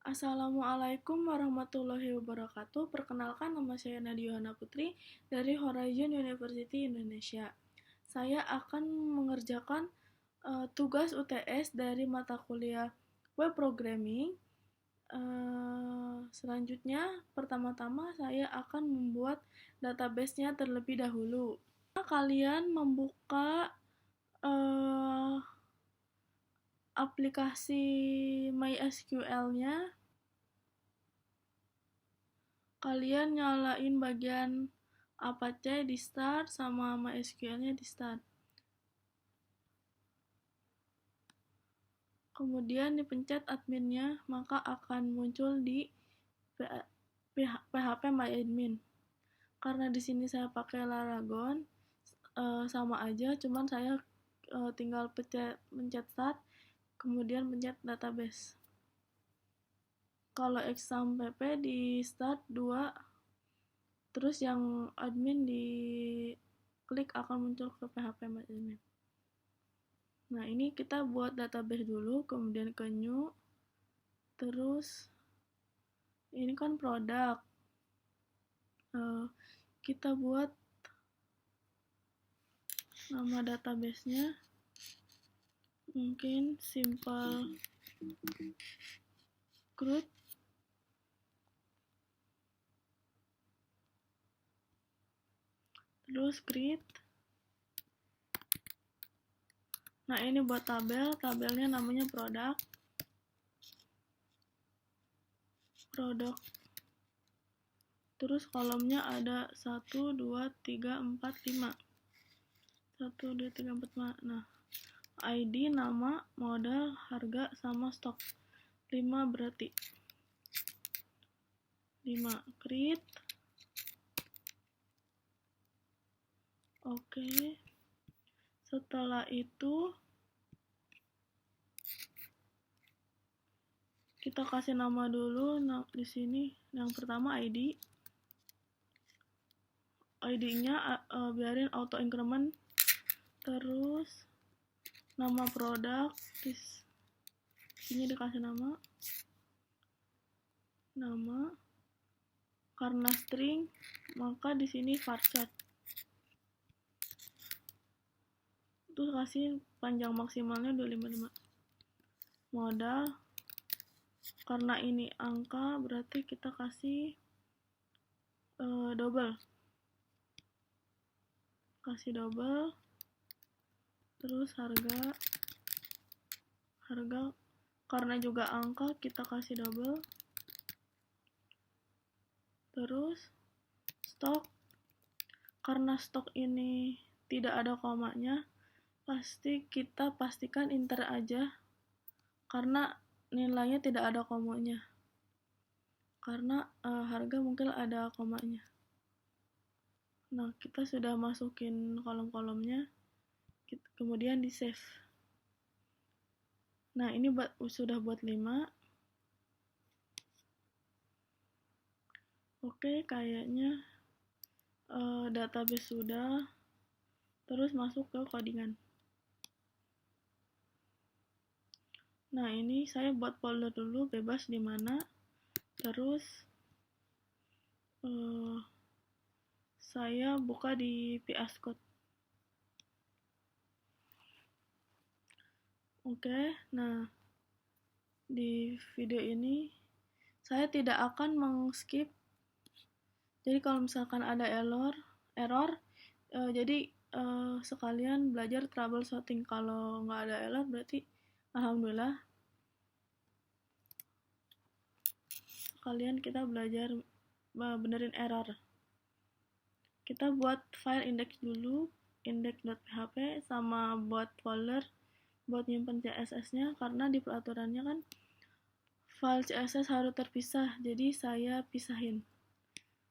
Assalamualaikum warahmatullahi wabarakatuh. Perkenalkan, nama saya Nadia Yohana Putri dari Horizon University Indonesia. Saya akan mengerjakan tugas UTS dari mata kuliah Web Programming. Selanjutnya, pertama-tama saya akan membuat database-nya terlebih dahulu. Kalian membuka aplikasi MySQL-nya. Kalian nyalain bagian Apache di start sama MySQL-nya di start. Kemudian dipencet adminnya, maka akan muncul di PHP MyAdmin. Karena di sini saya pakai Laragon, sama aja, cuman saya tinggal pencet start, kemudian pencet database. Kalau exam pp di start 2, terus yang admin di klik akan muncul ke PHP admin. Nah, ini kita buat database dulu, kemudian ke new, terus ini kan produk. Kita buat nama database-nya mungkin simple CRUD. Terus create. Nah, ini buat tabelnya namanya produk. Terus kolomnya ada 1, 2, 3, 4, 5. 1, 2, 3, 4, 5. Nah, ID, nama, modal, harga, sama stok. 5 berarti. 5. Create. Oke. Setelah itu kita kasih nama dulu. Nah, di sini yang pertama ID. ID-nya biarin auto increment. Terus nama produk di sini dikasih nama. Karena string, maka di sini varchar. Terus kasih panjang maksimalnya 255. Modal, karena ini angka, berarti kita kasih double. Kasih double. Terus harga karena juga angka, kita kasih double. Terus stok, karena stok ini tidak ada komanya, kita pastikan enter aja, karena nilainya tidak ada komanya. Karena harga mungkin ada komanya. Nah, kita sudah masukin kolom-kolomnya, kemudian di save. Nah, ini sudah buat 5. Oke, kayaknya database sudah. Terus masuk ke codingan. Nah, ini saya buat folder dulu, bebas di mana. Terus saya buka di VS Code. Oke, nah di video ini saya tidak akan meng-skip. Jadi kalau misalkan ada error, jadi sekalian belajar troubleshooting. Kalau nggak ada error berarti alhamdulillah. Sekalian kita belajar benerin error. Kita buat file index dulu, index.php, sama buat folder buat nyimpen CSS-nya, karena di peraturannya kan file CSS harus terpisah, jadi saya pisahin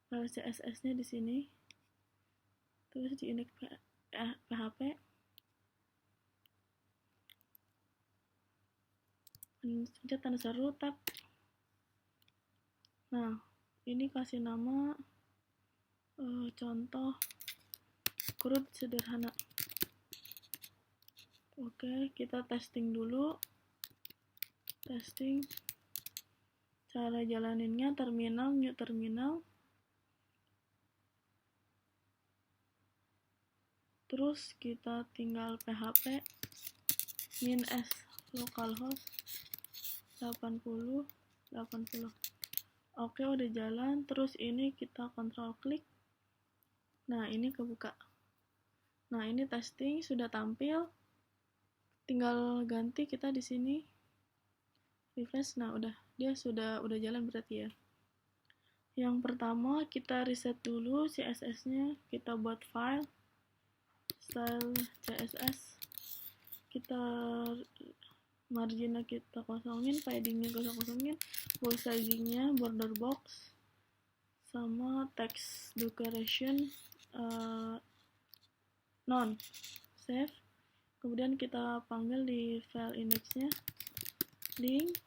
file CSS-nya di sini. Terus di index.php, pencet tanda seru, tab. Nah, ini kasih nama contoh CRUD sederhana. Oke, kita testing dulu. Testing. Cara jalaninnya terminal, new terminal, terus kita tinggal php min s localhost 80. Oke, udah jalan. Terus ini kita kontrol klik. Nah, ini kebuka. Nah, ini testing sudah tampil. Tinggal ganti kita di sini. Refresh. Nah, dia sudah jalan berarti ya. Yang pertama kita reset dulu CSS-nya. Kita buat file style CSS. Kita marginnya kita kosongin, paddingnya kosongin, bold sizingnya border box, sama text decoration non. Save. Kemudian kita panggil di file indexnya link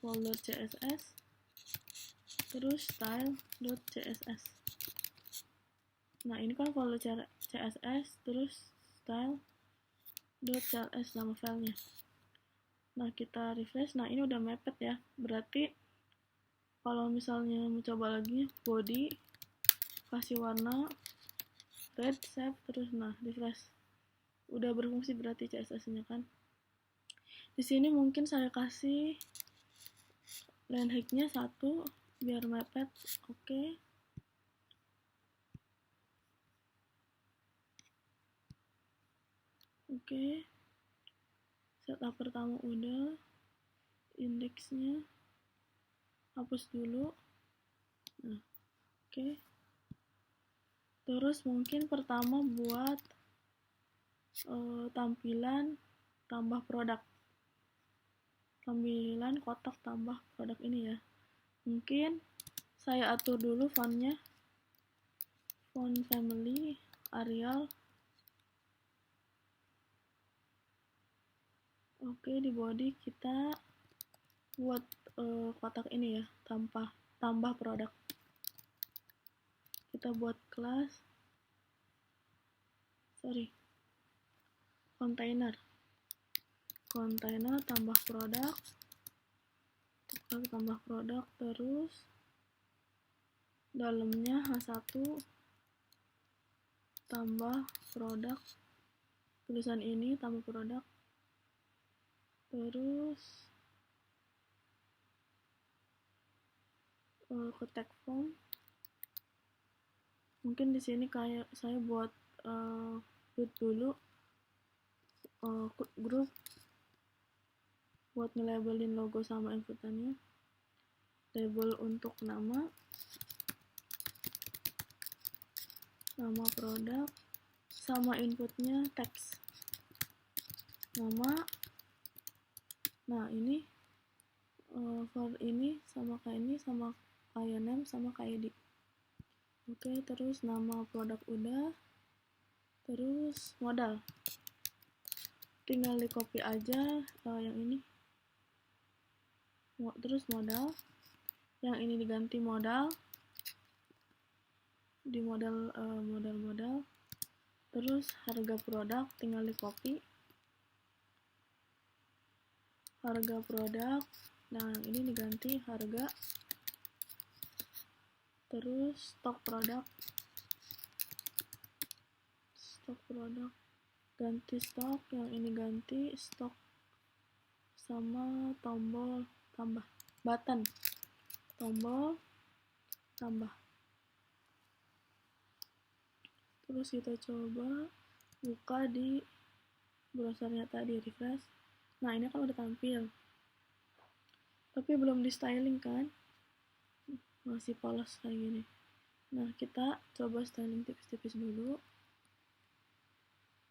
folder css, terus style.css. Nah, ini kan folder css, terus style.css nama filenya. Nah, kita refresh. Nah, ini udah mepet ya. Berarti kalau misalnya mau coba lagi, body kasih warna red, save, terus nah refresh. Udah berfungsi berarti CSS-nya kan. Di sini mungkin saya kasih line height-nya 1 biar mepet. Oke. Oke. Setup pertama udah. Indeksnya hapus dulu. Nah, oke. Terus mungkin pertama buat tampilan tambah produk. Tampilan kotak tambah produk ini ya. Mungkin saya atur dulu fontnya. Font family Arial. Oke, di body kita buat kotak ini ya, tambah produk. Kita buat kelas container tambah produk, terus dalamnya H1 tambah produk, tulisan ini tambah produk, terus ke tag form. Mungkin di sini kayak saya buat group dulu, group buat nge-labelin logo sama inputannya. Label untuk nama produk, sama inputnya teks nama. Nah, ini for ini sama kayak name sama kayak ID. Oke, terus nama produk udah. Terus modal tinggal di copy aja yang ini. Terus modal yang ini diganti modal di modal. Terus harga produk tinggal di copy harga produk. Nah, yang ini diganti harga. Terus stok produk ganti stok, yang ini ganti stok, sama tombol tambah button tombol tambah. Terus kita coba buka di browsernya tadi, refresh. Nah, ini kan udah tampil, tapi belum di styling kan, masih polos kayak gini. Nah, kita coba styling tipis-tipis dulu.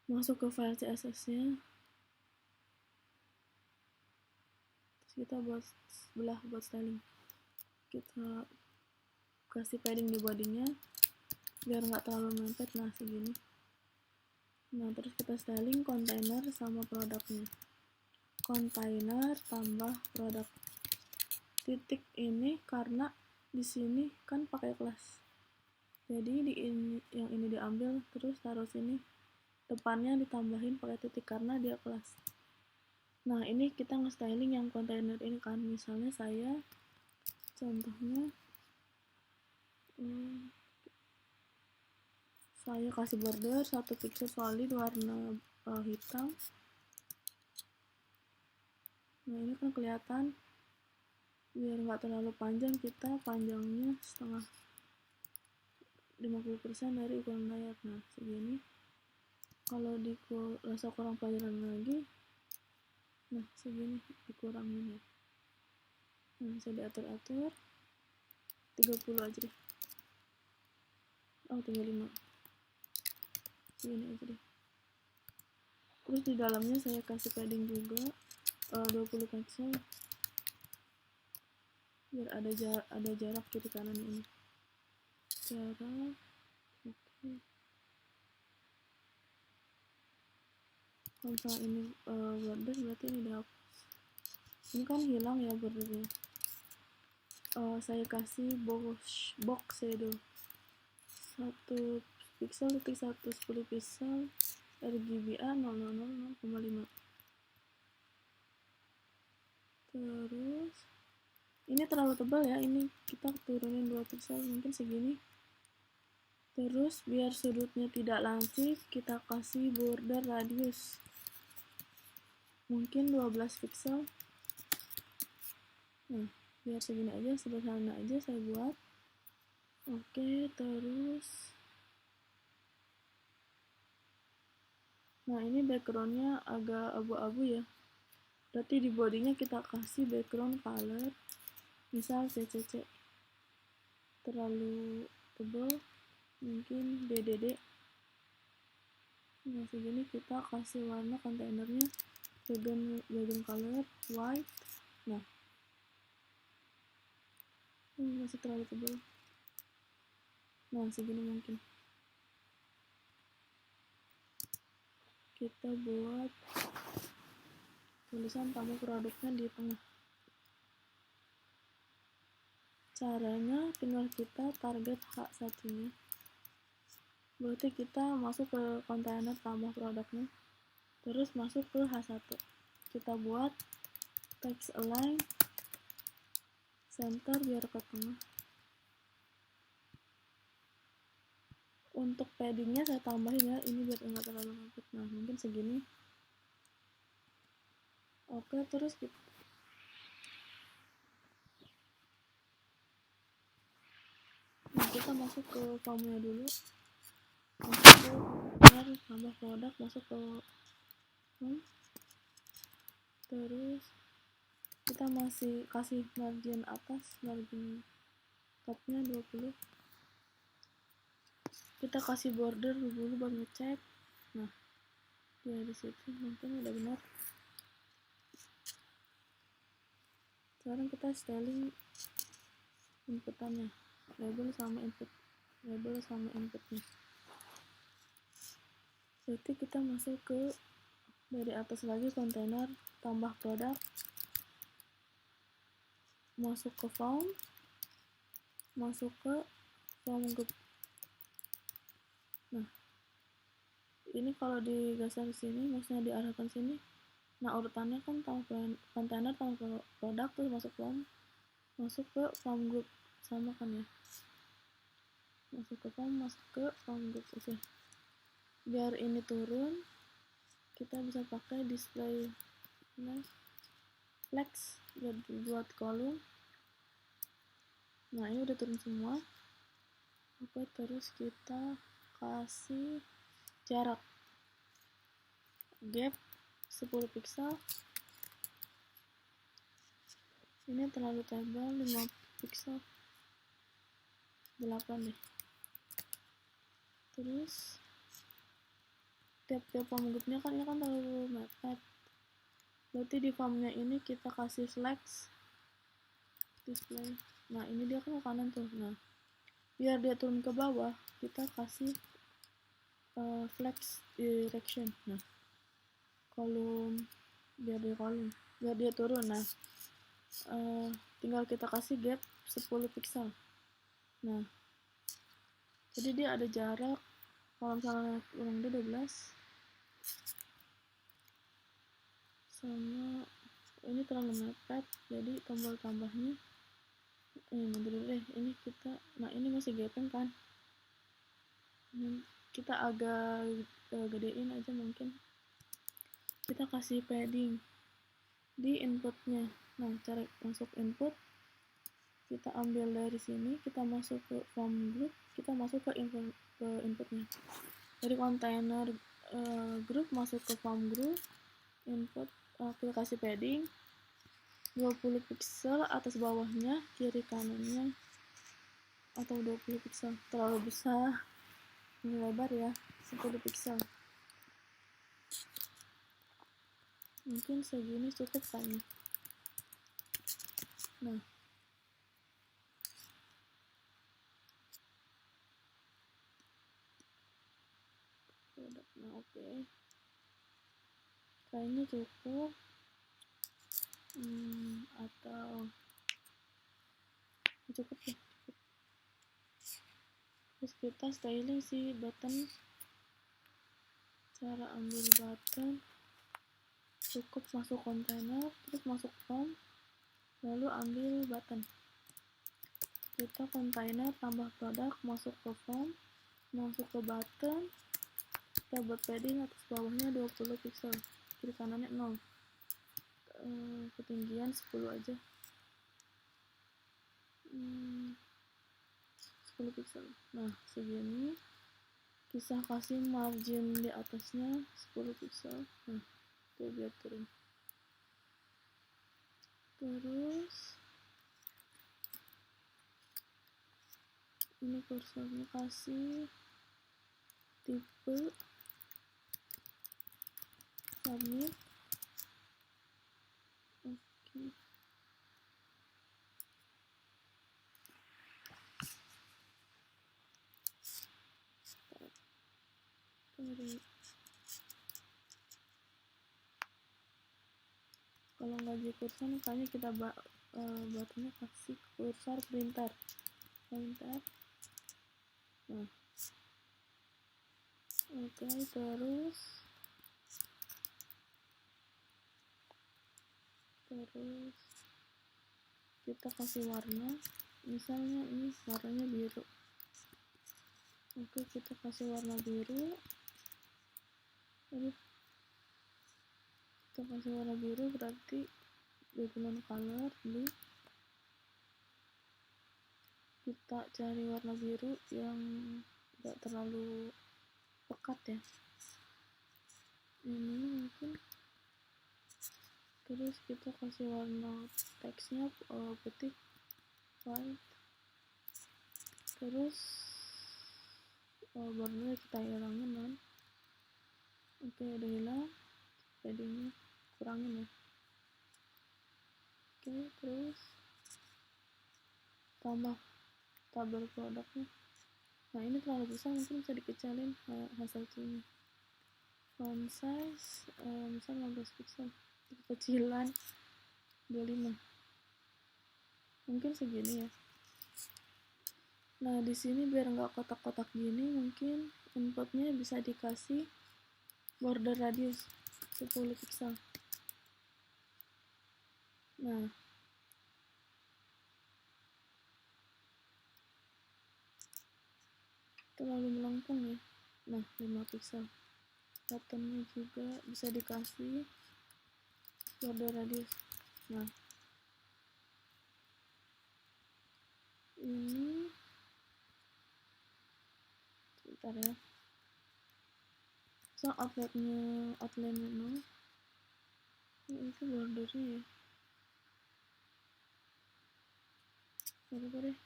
Masuk ke file CSS-nya. Terus kita buat styling. Kita kasih padding di bodinya biar nggak terlalu mepet. Nah, segini. Nah, terus kita styling container sama produknya. Container tambah produk. Titik ini karena di sini kan pakai kelas. Jadi yang ini diambil, terus taruh sini. Depannya ditambahin pakai titik karena dia kelas. Nah, ini kita nge-styling yang kontainer ini kan. Misalnya contohnya saya kasih border 1 pixel solid warna hitam. Nah, ini kan kelihatan. Biar nggak terlalu panjang, kita panjangnya setengah 50% dari ukuran layar. Nah, segini. Kalau rasa kurang pelajaran lagi, nah segini dikurangin ya. Nah, bisa diatur-atur 30 aja deh. 35. Segini aja deh. Terus di dalamnya saya kasih padding juga 20 pixel biar ada jarak kiri kanan ini. Jarak. Oke. Kalau misalnya ini border berarti ini dihapus. Ini kan hilang ya bordernya. Saya kasih box shadow 1 pixel titik 110 pixel RGBA 000,5. Terus ini terlalu tebal ya, ini kita turunin 2 pixel, mungkin segini. Terus biar sudutnya tidak lancip, kita kasih border radius mungkin 12 pixel. Nah, biar segini aja, sederhana aja saya buat. Oke, terus nah ini backgroundnya agak abu-abu ya, berarti di bodinya kita kasih background color, misal CCC terlalu tebal, mungkin DDD. Nah, segini kita kasih warna kontainernya background color white. Nah, ini masih terlalu tebal. Nah, segini mungkin. Kita buat tulisan tamu produknya di tengah. Caranya tinggal kita target H1-nya. Berarti kita masuk ke kontainer tambah produknya. Terus masuk ke H1. Kita buat text align center biar ke tengah. Untuk paddingnya saya tambahin ya, ini biar enggak terlalu ngangkut. Nah, mungkin segini. Oke, terus kita masuk ke formnya dulu. Masuk ke kontainer tambah produk, masuk ke terus kita masih kasih margin atas, margin topnya 20. Kita kasih border dulu buat ngecek. Nah, di situ mungkin udah benar. Sekarang kita styling inputannya, label sama inputnya. Berarti kita masuk ke dari atas lagi kontainer tambah produk, masuk ke form, masuk ke form group. Nah, ini kalau digeser sini, maksudnya diarahkan sini. Nah, urutannya kan kontainer tambah produk, terus masuk form, masuk ke form group, sama kan ya. Masuk ke form group aja. Biar ini turun, kita bisa pakai display flex buat kolom. Nah, ini udah turun semua. Oke, terus kita kasih jarak gap 10 pixel. Ini terlalu tebal, 5 pixel, 8 deh. Terus tiap-tiap form groupnya kan ini kan terlalu mepet, berarti di formnya ini kita kasih flex display. Nah, ini dia kan ke kanan tuh. Nah, biar dia turun ke bawah, kita kasih flex direction. Nah, kolom, biar dia turun. Nah, tinggal kita kasih gap 10 pixel. Nah, jadi dia ada jarak, kalau misalnya kurang 12, sama ini terlalu mepet, jadi tombol tambahnya nanti dulu deh. Ini kita, nah ini masih gaping kan, kita agak gedein aja mungkin. Kita kasih padding di inputnya. Nah, cara masuk input, kita ambil dari sini, kita masuk ke form group, kita masuk ke inputnya. Dari kontainer group masuk ke form group, input, kita kasih padding 20 pixel atas bawahnya, kiri kanannya, atau 20 pixel. Terlalu besar, ini lebar ya, 10 pixel. Mungkin segini cukup kayaknya. Nah, oke. Kayaknya cukup. Atau cukup ya, cukup. Terus kita styling si button. Cara ambil button, cukup masuk kontainer, terus masuk form, lalu ambil button. Kita kontainer tambah produk, masuk ke form, masuk ke button, kita buat padding atas bawahnya 20 pixel, kiri kanannya 0, ketinggian 10 aja, 10 pixel. Nah, segini. Kita kasih margin di atasnya 10 pixel. Nah, itu biar turun. Terus ini kursornya kasih tipe submit. Oke. Kalau nggak di kursor, kayaknya kita buttonnya kasih kursor printer. Nah, oke. Terus kita kasih warna, misalnya ini warnanya biru. Oke, kita kasih warna biru. Ini kita kasih warna biru, berarti background color blue. Kita cari warna biru yang gak terlalu pekat ya, ini mungkin. Terus kita kasih warna teksnya putih, white. Terus bordernya kita hilangin kan. Oke, udah hilang, paddingnya kurangin ya. Oke, terus tambah tabel produknya. Nah, ini terlalu besar, mungkin bisa dikecilin hasil ini. Font size misal 15 pixel, kecilan 25, mungkin segini ya. Nah, di sini biar nggak kotak-kotak gini, mungkin inputnya bisa dikasih border radius 10 pixel. Nah, terlalu melengkung ya. Nah, 5 pixel. Buttonnya juga bisa dikasih border radius. Nah, ini sebentar ya. So, outline-nya 0. Itu bordernya ya. Berapa deh?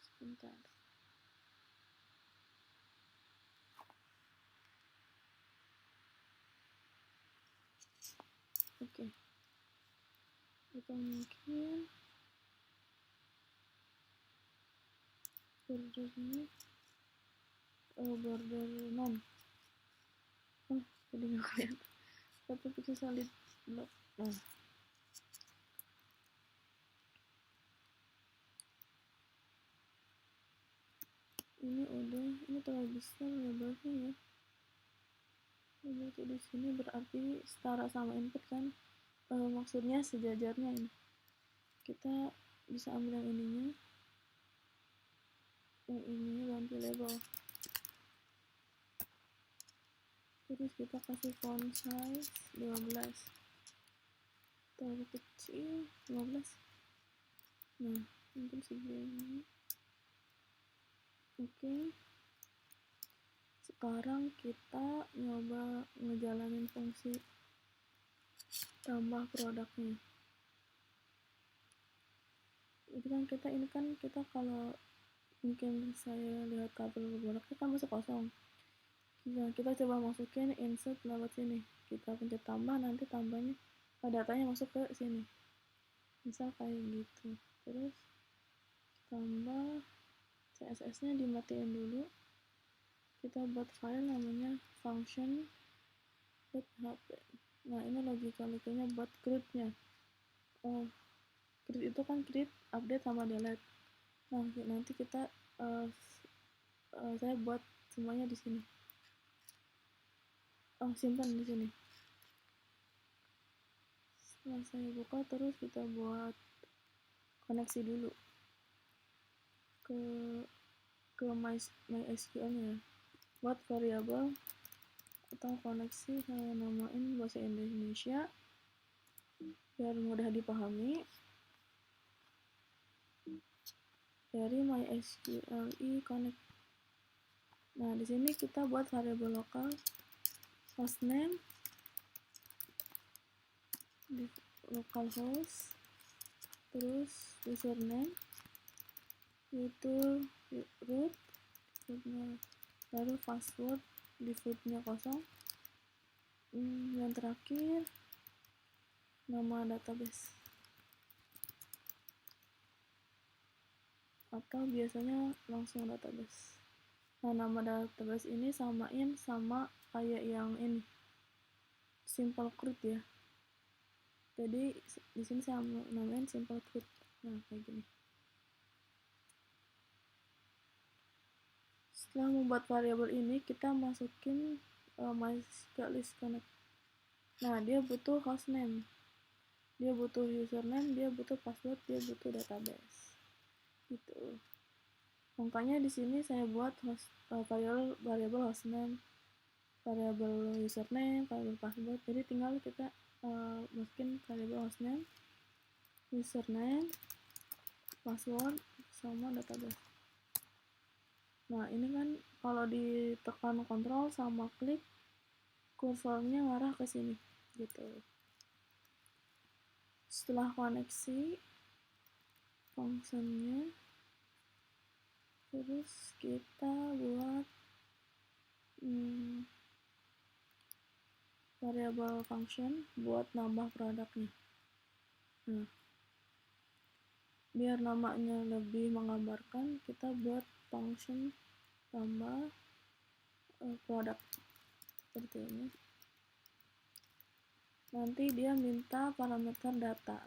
Sebentar. Oke. Kita mungkin bordernya border non. Jadi nggak kelihatan. Satu pixel solid block. Nah, Ini udah, ini terlalu besar labelnya ya. Berarti di sini berarti setara sama input kan? Maksudnya sejajarnya ini. Kita bisa ambil yang ininya, ganti label. Terus kita kasih font size 12, terlalu kecil 15. Nah, mungkin segini. Oke. Sekarang kita nyoba ngejalanin fungsi tambah produknya. Jadi kan kita kalau mungkin saya lihat kabel produknya kan masih kosong. Nah, kita coba masukin insert lewat sini. Kita pencet tambah, nanti tambahnya datanya masuk ke sini. Misal kayak gitu. Terus tambah CSS-nya dimatiin dulu. Kita buat file namanya function.php. Nah, ini logikanya buat create-nya. Create itu kan create, update sama delete. Nah, nanti kita saya buat semuanya di sini. Simpan di sini. Setelah saya buka, terus kita buat koneksi dulu ke MySQL-nya. Buat variabel atau koneksi saya namain bahasa Indonesia biar mudah dipahami. Dari MySQL connect. Nah, di sini kita buat variabel lokal hostname di localhost, terus username itu root, lalu password defaultnya kosong. Yang terakhir nama database, atau biasanya langsung database. Nah, nama database ini samain sama kayak yang ini, simple CRUD ya. Jadi di sini saya namain simple CRUD. Nah, kayak gini. Setelah membuat variabel ini, kita masukin MySQL list connect. Nah, dia butuh hostname, dia butuh username, dia butuh password, dia butuh database. Gitu. Makanya di sini saya buat variabel hostname, variabel username, variabel password. Jadi tinggal kita masukin variabel hostname, username, password, sama database. Nah, ini kan kalau ditekan kontrol sama klik, kursornya ngarah ke sini gitu. Setelah koneksi fungsinya, terus kita buat variabel function buat nambah produknya. Nah, biar namanya lebih menggambarkan, kita buat function tambah produk seperti ini. Nanti dia minta parameter data.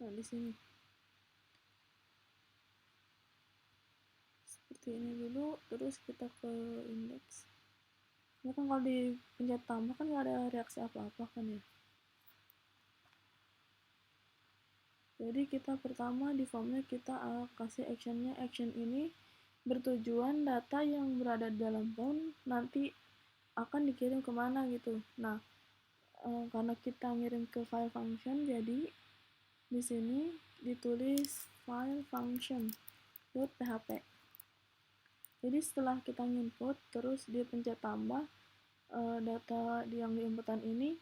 Nah, di sini seperti ini dulu, terus kita ke index. Ini kan kalau dipencet tambah kan nggak ada reaksi apa-apa kan ya. Jadi kita pertama di formnya kita kasih actionnya. Action ini bertujuan data yang berada di dalam form nanti akan dikirim kemana gitu. Nah, karena kita ngirim ke file function, jadi di sini ditulis file function.php. Jadi setelah kita input, terus dia pencet tambah, data yang diinputan ini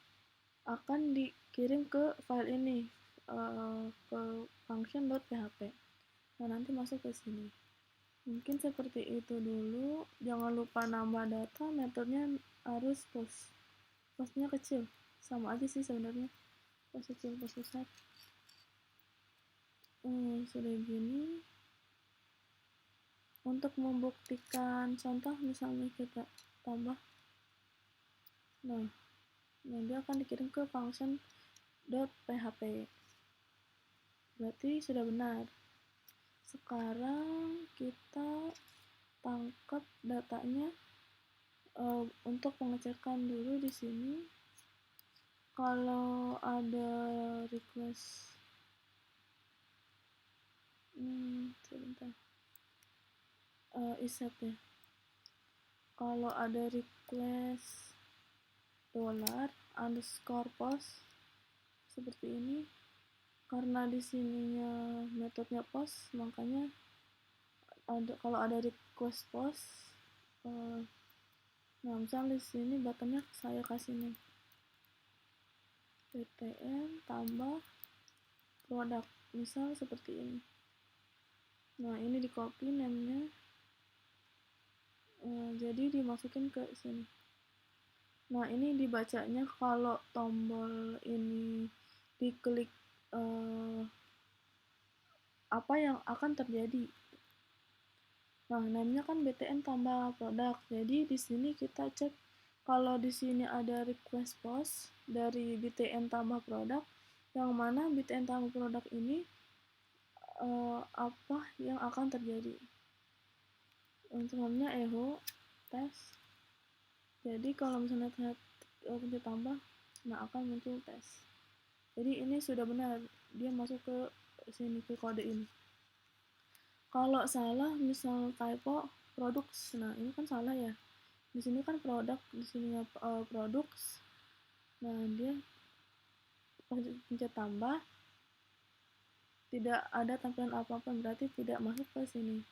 akan dikirim ke file ini, ke function.php. Nah, nanti masuk ke sini. Mungkin seperti itu dulu. Jangan lupa nambah data, metodenya harus postnya kecil. Sama aja sih sebenarnya, post kecil, post besar. Sudah gini. Untuk membuktikan contoh, misalnya kita tambah, nah dia akan dikirim ke function.php. Berarti sudah benar. Sekarang kita tangkap datanya untuk pengecekan dulu di sini. Kalau ada request sebentar, iset ya. Kalau ada request $_post seperti ini, karena di sininya metodenya post, makanya kalau ada request post, nah misalnya di sini buttonnya saya kasih nih BTN tambah produk, misal seperti ini. Nah ini di copy namenya, jadi dimasukin ke sini. Nah ini dibacanya kalau tombol ini diklik, apa yang akan terjadi. Nah namanya kan BTN tambah produk, jadi di sini kita cek kalau di sini ada request post dari BTN tambah produk, yang mana BTN tambah produk ini apa yang akan terjadi. Untuk namanya echo tes. Jadi kalau misalnya pencet tambah, nah akan muncul tes. Jadi ini sudah benar, dia masuk ke sini, ke kode ini. Kalau salah, misal typo produks, nah ini kan salah ya. Di sini kan produk, di sini produks. Nah dia pencet tambah, tidak ada tampilan apa-apa, berarti tidak masuk ke sini.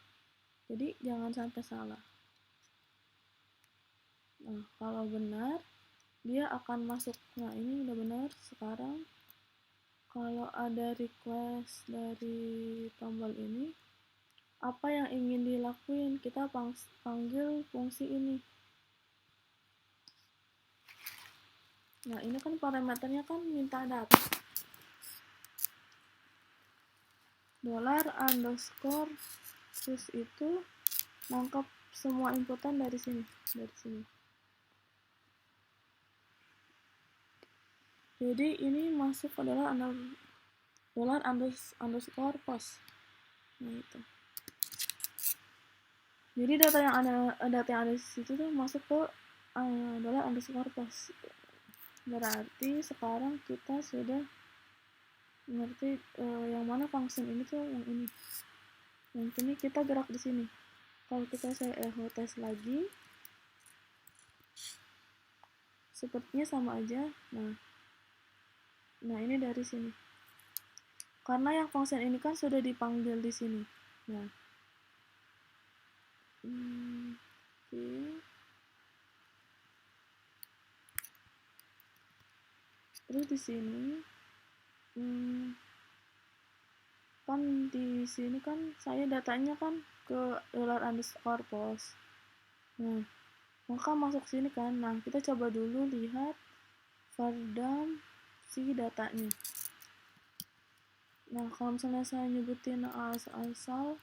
Jadi jangan sampai salah. Nah kalau benar, dia akan masuk. Nah ini udah benar. Sekarang kalau ada request dari tombol ini, apa yang ingin dilakuin, kita panggil fungsi ini. Nah ini kan parameternya kan minta data, $_ terus itu nangkap semua inputan dari sini. Jadi ini masuk ke $_post. Nah itu. Jadi data yang ada di situ tuh masuk ke $_post. Berarti sekarang kita sudah mengerti yang mana function ini tuh yang ini. Yang ini kita gerak di sini. Kalau saya echo tes lagi, sepertinya sama aja. Nah ini dari sini. Karena yang function ini kan sudah dipanggil di sini. Nah, terus di sini, kan di sini kan saya datanya kan ke $_post. Nah, maka masuk sini kan. Nah, kita coba dulu lihat fardam si datanya. Nah, kalau misalnya saya nyebutin asal,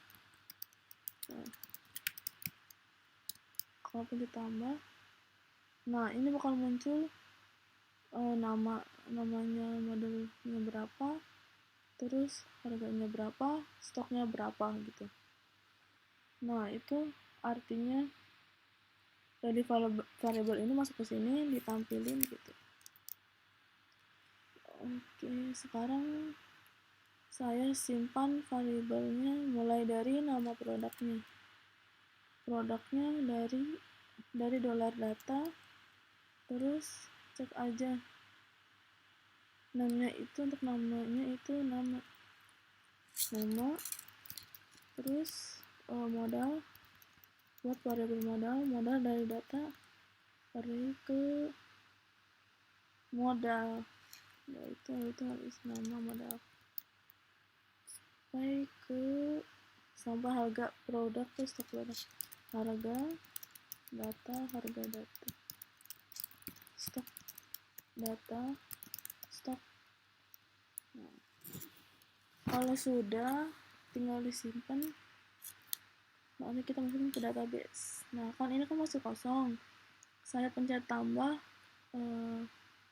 kalau ditambah, nah ini bakal muncul namanya, modelnya berapa, terus harganya berapa, stoknya berapa gitu. Nah itu artinya dari variabel ini masuk ke sini, ditampilin gitu. Oke, sekarang saya simpan variabelnya mulai dari nama produknya dari $data, terus cek aja namanya itu, untuk namanya itu nama, terus modal, buat variabel modal dari data pergi ke modal. Nah itu harus nama modal sampai harga produk, terus stok produk, harga data stok data stok. Nah, kalau sudah tinggal disimpan, lalu kita masukin ke database. Nah kan ini kan masih kosong, saya pencet tambah,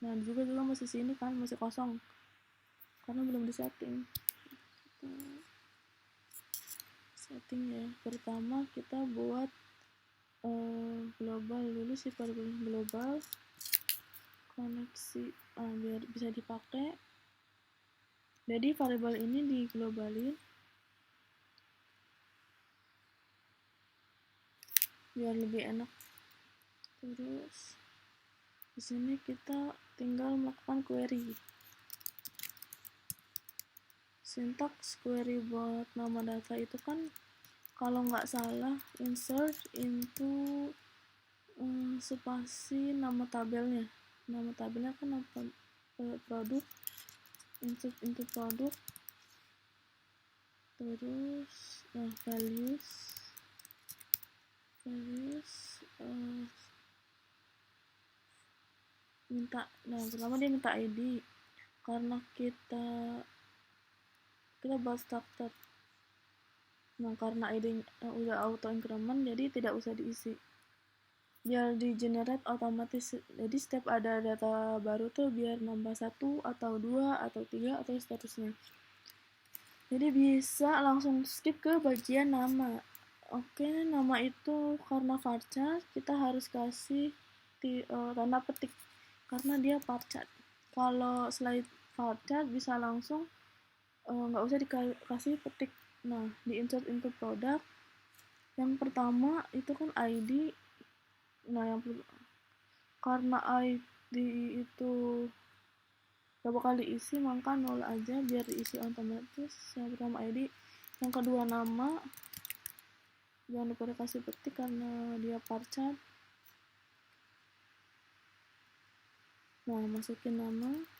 nah juga masih sini kan masih kosong karena belum disetting. setting ya. Pertama kita buat global dulu sih, variabel global koneksi biar bisa dipakai. Jadi variabel ini diglobalin biar lebih enak. Terus di sini kita tinggal melakukan query. Sintaks query buat nama data itu kan kalau nggak salah insert into spasi nama tabelnya. Nama tabelnya kan apa? Produk, insert into produk, terus values minta, pertama dia minta ID karena kita buat starter. Karena ID udah auto increment jadi tidak usah diisi, biar di generate otomatis. Jadi setiap ada data baru tuh biar nambah 1 atau 2 atau 3 atau seterusnya. Jadi bisa langsung skip ke bagian nama. Oke, nama itu karena varchar kita harus kasih tanda petik karena dia varchar. Kalau slide varchar bisa langsung nggak usah dikasih petik. Nah, di insert into product yang pertama itu kan ID. Nah, karena ID itu gak bakal diisi, maka nol aja biar diisi otomatis. Yang pertama ID, yang kedua nama, jangan lupa dikasih petik karena dia varchar. Nah, masukin nama.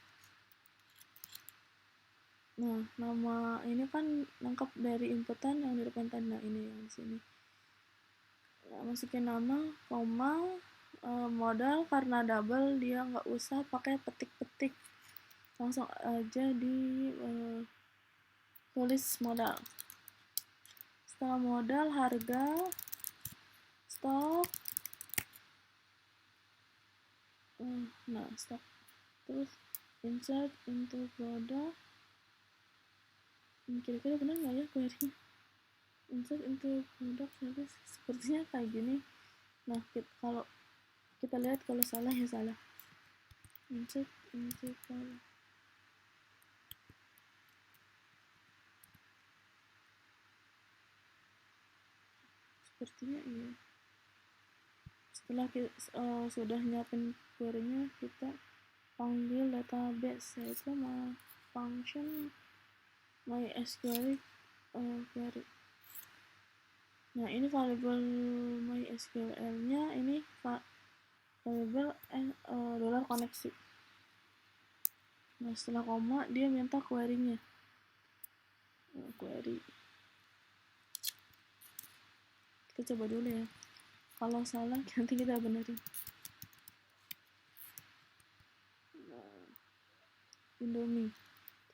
Nah, nama ini kan lengkap dari inputan yang di depan tanda ini yang di sini. Nah, masukin nama, koma, modal karena double dia nggak usah pakai petik-petik, langsung aja di tulis modal. Setelah modal harga, stok, stok, terus insert into product. Kira-kira benar nggak ya query-nya? Insert into product sepertinya kayak gini. Nah, kalau kita lihat kalau salah ya salah. Insert into product. Sepertinya iya. Setelah kita sudah nyiapin query-nya, kita panggil database, yaitu function MySQL query. Nah, ini variabel MySQL-nya ini variabel dollar koneksi. Nah, setelah koma dia minta query-nya. Query. Kita coba dulu ya. Kalau salah nanti kita benerin. Indomie.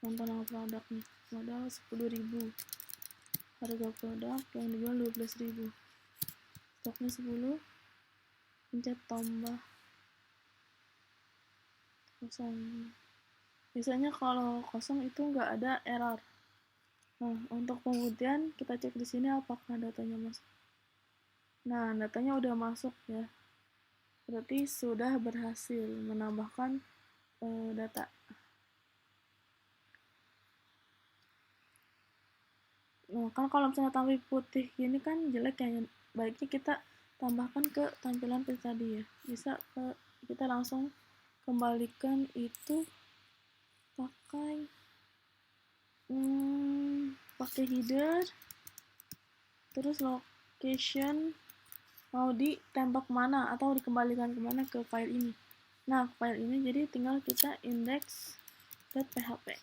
Contoh nama produknya. Modal 10.000. Harga produk yang dijual 12.000. Stoknya 10. Pencet tambah kosong. Biasanya kalau kosong itu nggak ada error. Nah, untuk pembuktian kita cek di sini apakah datanya masuk. Nah, datanya udah masuk ya. Berarti sudah berhasil menambahkan data. Nah, kan kalau misalnya tampil putih gini kan jelek ya. Baiknya kita tambahkan ke tampilan tadi ya. Bisa kita langsung kembalikan itu pakai header, terus location mau ditembak mana atau dikembalikan kemana ke file ini. Nah, file ini jadi tinggal kita index.php.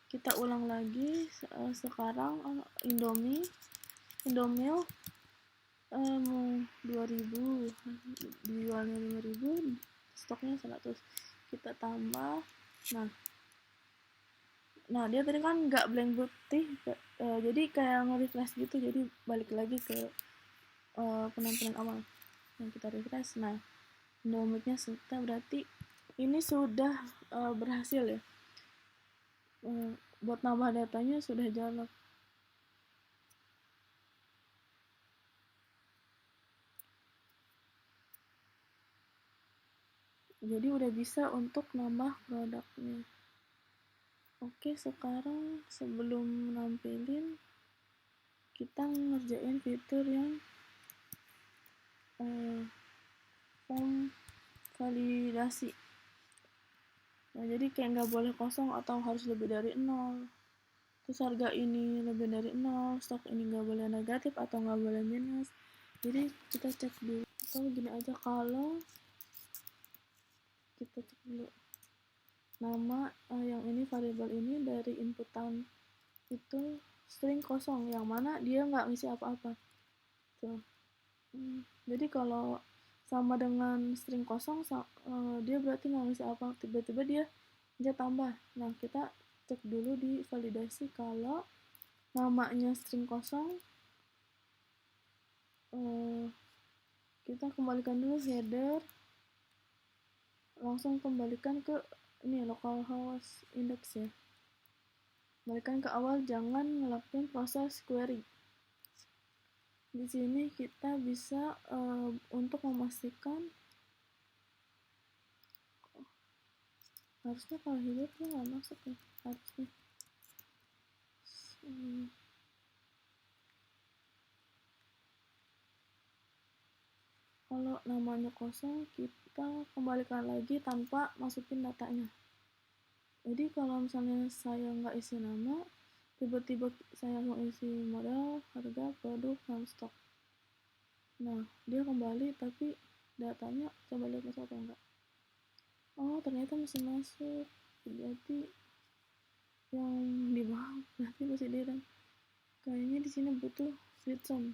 Kita ulang lagi sekarang Indomie 2000 dijualnya 5.000, stoknya 100. Kita tambah. Nah dia tadi kan nggak blank putih, jadi kayak nge-refresh gitu, jadi balik lagi ke penampilan awal. Yang kita refresh. Nah, Indomie-nya sudah, berarti ini sudah berhasil ya. Buat nambah datanya sudah jalan. Jadi udah bisa untuk nambah produknya. Oke, sekarang sebelum nampilin, kita ngerjain fitur yang form validasi. Nah, jadi kayak nggak boleh kosong atau harus lebih dari 0. Terus harga ini lebih dari 0, stok ini nggak boleh negatif atau nggak boleh minus. Jadi kita cek dulu. Atau gini aja, kalau kita cek dulu nama yang ini, variabel ini dari inputan itu string kosong, yang mana dia nggak ngisi apa-apa. Tuh. Jadi kalau sama dengan string kosong, dia berarti nggak ngisi apa, tiba-tiba dia tambah. Nah, kita cek dulu di validasi kalau namanya string kosong, kita kembalikan dulu header, langsung kembalikan ke ini localhost index ya, kembalikan ke awal, jangan ngelakuin proses query. Di sini kita bisa untuk memastikan, harusnya kalau hidupnya nggak masuk ya, harusnya. Kalau namanya kosong, kita kembalikan lagi tanpa masukin datanya. Jadi kalau misalnya saya nggak isi nama, tiba-tiba saya mau isi modal, harga, produk, dan stok. Nah, dia kembali tapi datanya coba lihat masuk atau enggak. Oh, ternyata masih masuk. Berarti yang di bawah berarti masih di run. Kayaknya di sini butuh return.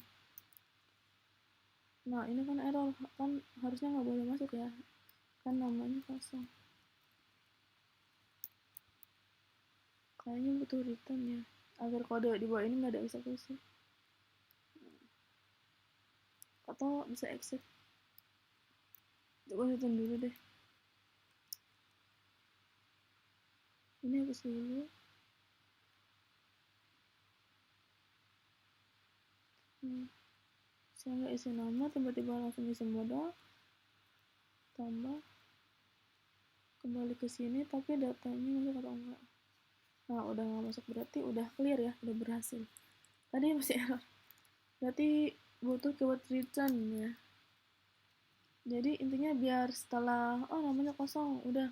Nah, ini kan error, kan harusnya nggak boleh masuk ya, kan namanya kosong. Kayaknya butuh return ya, agar kode di bawah ini nggak ada eksekusi. Atau bisa exit. Coba return dulu deh. Ini hapus dulu. Saya nggak isi nama, tiba-tiba langsung isi modal, tambah, kembali ke sini, tapi datanya masuk atau enggak. Nah, udah nggak masuk, berarti udah clear ya, udah berhasil. Tadi masih error, berarti butuh keyword return ya. Jadi intinya biar setelah namanya kosong, udah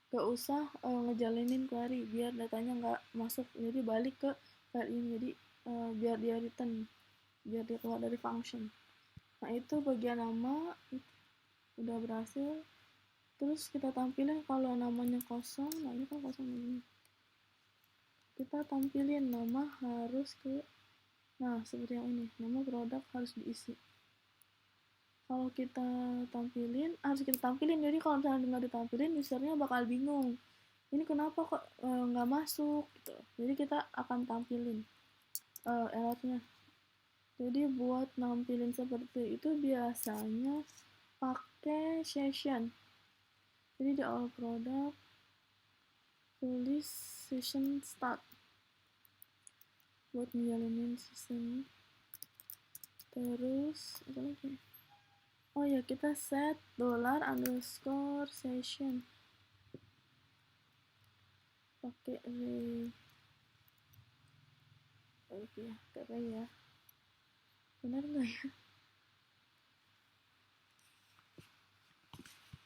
gak usah ngejalinin query biar datanya nggak masuk, jadi balik ke file ini. Jadi biar dia return, biar dia keluar dari function. Nah, itu bagian nama udah berhasil. Terus kita tampilin kalau namanya kosong. Nah, ini kan kosong ini, kita tampilin nama harus ke, nah seperti yang ini, nama produk harus diisi. Kalau kita tampilin, harus kita tampilin. Jadi kalau misalnya nggak ditampilin, usernya bakal bingung, ini kenapa kok nggak masuk gitu. Jadi kita akan tampilin errornya. Jadi buat nampilin seperti itu biasanya pakai session. Jadi di all product tulis session start buat ngejalanin session. Terus apa lagi? Oh ya, kita set $_session pakai array. Oke ya, pakai array ya. Benar nggak ya?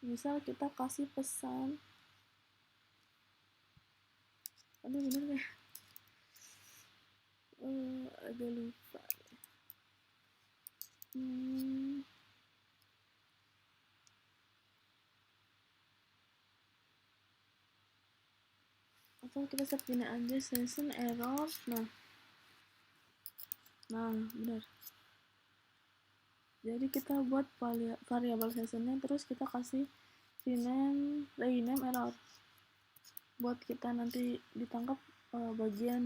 Misal kita kasih pesan, aduh benar nggak ya? Agak lupa. Atau kita set gini aja, session error. Nah benar. Jadi kita buat variabel sessionnya, terus kita kasih rename error buat kita nanti ditangkap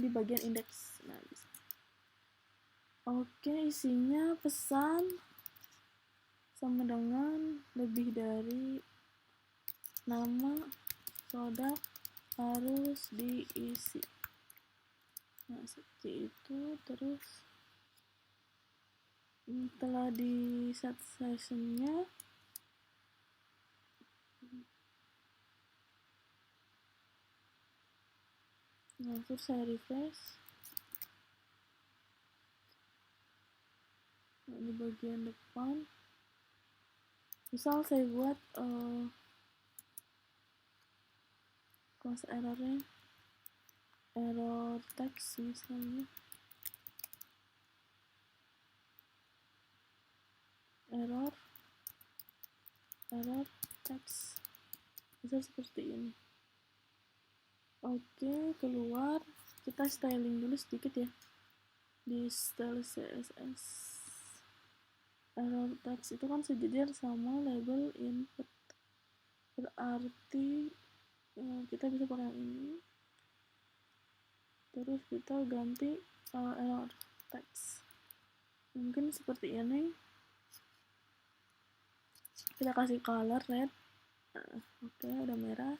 di bagian indeks. Nah, bisa. Oke, isinya pesan sama dengan lebih dari nama produk harus diisi. Nah, seperti itu. Terus setelah di set sessionnya, Nah, terus saya refresh. Nah, di bagian depan misal saya buat kelas errornya error text misalnya, error text, misal seperti ini. Oke, keluar. Kita styling dulu sedikit ya di style CSS. Error text itu kan sejajar sama label input, berarti kita bisa pakai yang ini, terus kita ganti error text mungkin seperti ini. Kita kasih color red. Oke, udah merah.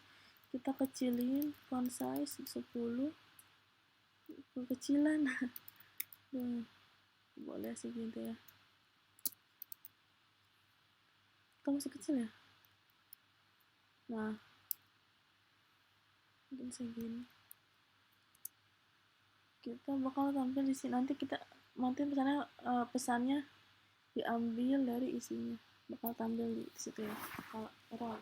Kita kecilin font size 10, kekecilan. Boleh sih gitu ya, kan masih kecil ya. Nah, mungkin segini. Kita bakal tampil di sini. Nanti pesannya diambil dari isinya, bakal tampil di situ ya. Kalau error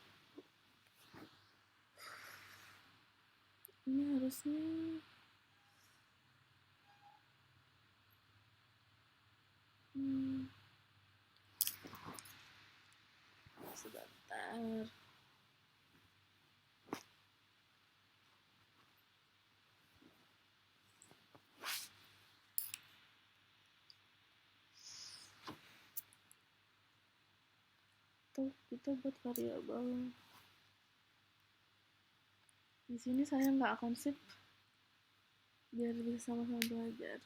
ini harusnya sebentar. Tuh, kita buat variabel. Di sini saya nggak akan sip biar bisa sama-sama belajar.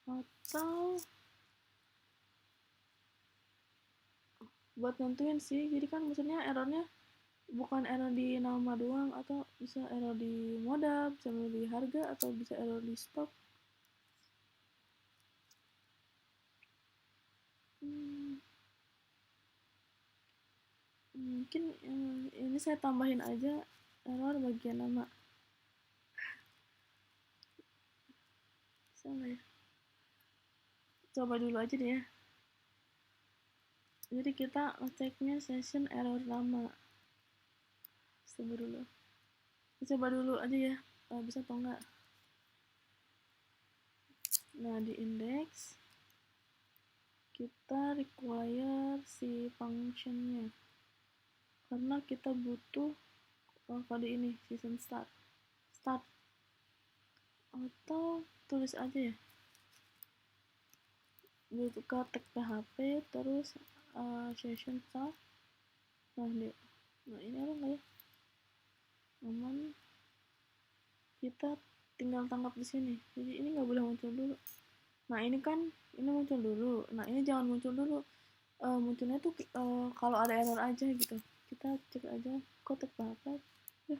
Atau buat nentuin sih, jadi kan maksudnya errornya bukan error di nama doang, atau bisa error di modal, bisa error di harga, atau bisa error di stok. Mungkin ini saya tambahin aja error bagian nama. Bisa nggak ya? Coba dulu aja deh ya. Jadi kita ngeceknya session error nama. Coba dulu. Coba dulu aja ya, bisa atau enggak. Nah, di index kita require si functionnya, karena kita butuh kode ini, season start. Atau tulis aja ya, buka tag PHP terus session start. Nah ini ada nggak ya? Aman. Kita tinggal tangkap di sini. Jadi ini nggak boleh muncul dulu. Nah ini kan ini muncul dulu. Nah ini jangan muncul dulu. Munculnya tuh kalau ada error aja gitu. Kita cek aja kok tag PHP. Ya,